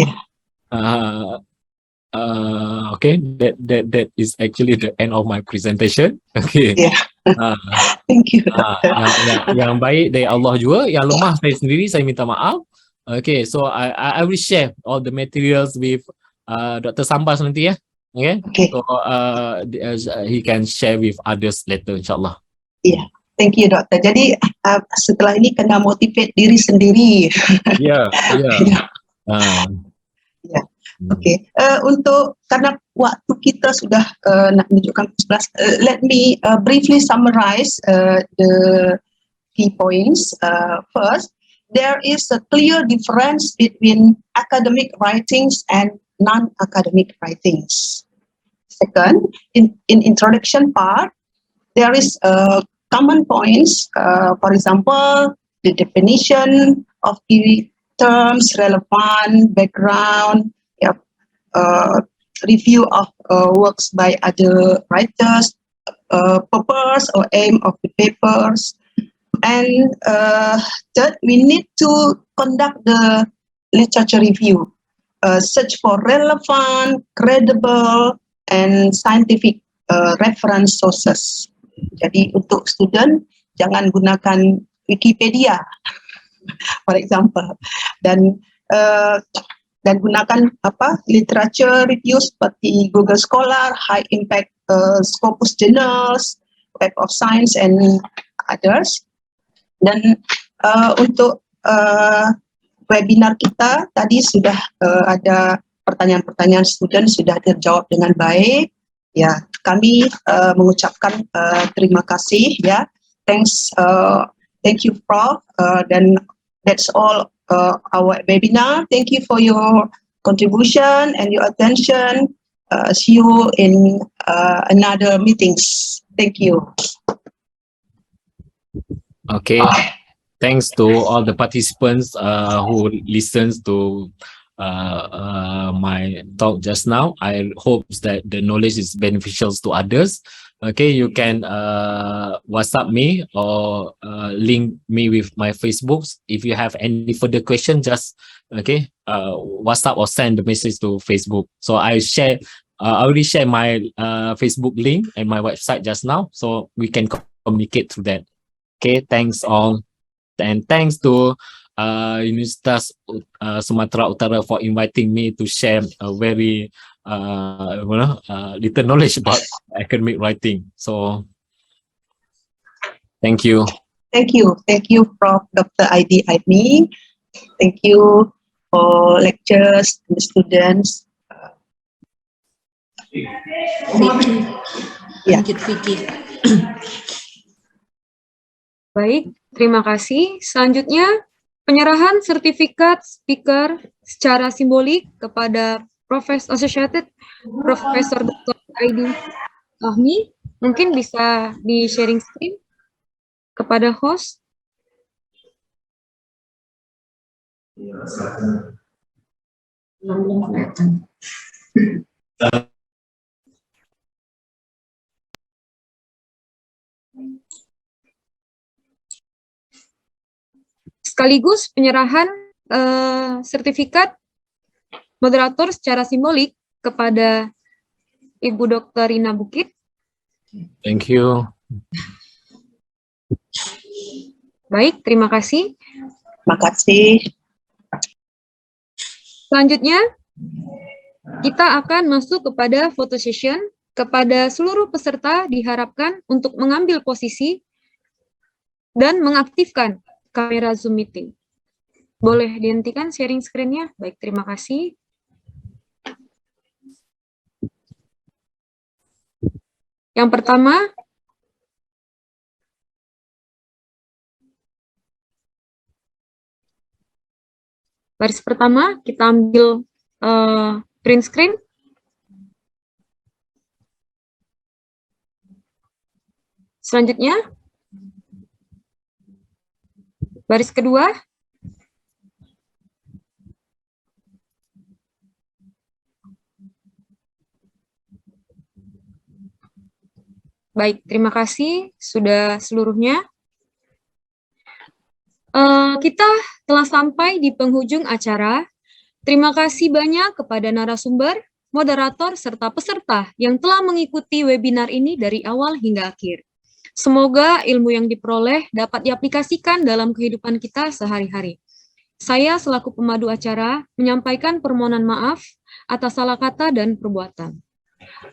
okay, that is actually the end of my presentation. Okay. Yeah. Thank you. Yang baik dari Allah juga, yang lemah saya sendiri, saya minta maaf. Okay, so I will share all the materials with Dr. Sambas nanti, ya. Okay. So he can share with others later, insyaAllah. Yeah. Thank you, Doktor. Jadi setelah ini kena motivate diri sendiri. Ya. Okay. Untuk karena waktu kita sudah nak menunjukkan 11, let me briefly summarize the key points. First, there is a clear difference between academic writings and non-academic writings. Second, in introduction part, there is common points. For example, the definition of key terms, relevant, background, review of works by other writers, purpose or aim of the papers. And third, we need to conduct the literature review, search for relevant, credible, and scientific reference sources. Jadi untuk student, jangan gunakan Wikipedia, for example, dan gunakan literature review seperti Google Scholar, High Impact Scopus Journals, Web of Science, and others. Dan Untuk webinar kita tadi sudah ada pertanyaan-pertanyaan student sudah terjawab dengan baik. Ya, kami mengucapkan terima kasih ya. Thank you Prof. Dan that's all our webinar. Thank you for your contribution and your attention. See you in another meetings. Thank you. Okay. Thanks to all the participants who listens to my talk just now. I hope that the knowledge is beneficial to others. Okay, you can WhatsApp me or link me with my Facebook. If you have any further question, just WhatsApp or send the message to Facebook. So I already share my Facebook link and my website just now, so we can communicate through that. Okay, thanks all. And thanks to Universitas Sumatera Utara for inviting me to share a very little knowledge about academic writing. So, thank you. Thank you, Prof. Dr. Aidi Aimi. Thank you for lectures and the students. Vicky. Ya. Lanjut Vicky. Baik, terima kasih. Selanjutnya, penyerahan sertifikat speaker secara simbolik kepada Associated Profesor Dr. Aidi Ahmi. Mungkin bisa di sharing screen kepada host. Sekaligus penyerahan sertifikat moderator secara simbolik kepada Ibu Dr. Rina Bukit. Thank you. Baik, terima kasih. Terima kasih. Selanjutnya, kita akan masuk kepada photo session. Kepada seluruh peserta diharapkan untuk mengambil posisi dan mengaktifkan kamera Zoom meeting. Boleh dihentikan sharing screen-nya? Baik, terima kasih. Yang pertama, baris pertama, kita ambil print screen. Selanjutnya, baris kedua. Baik, terima kasih sudah seluruhnya. Kita telah sampai di penghujung acara. Terima kasih banyak kepada narasumber, moderator, serta peserta yang telah mengikuti webinar ini dari awal hingga akhir. Semoga ilmu yang diperoleh dapat diaplikasikan dalam kehidupan kita sehari-hari. Saya selaku pemadu acara menyampaikan permohonan maaf atas salah kata dan perbuatan.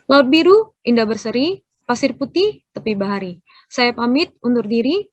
Laut biru, indah berseri, pasir putih, tepi bahari. Saya pamit undur diri.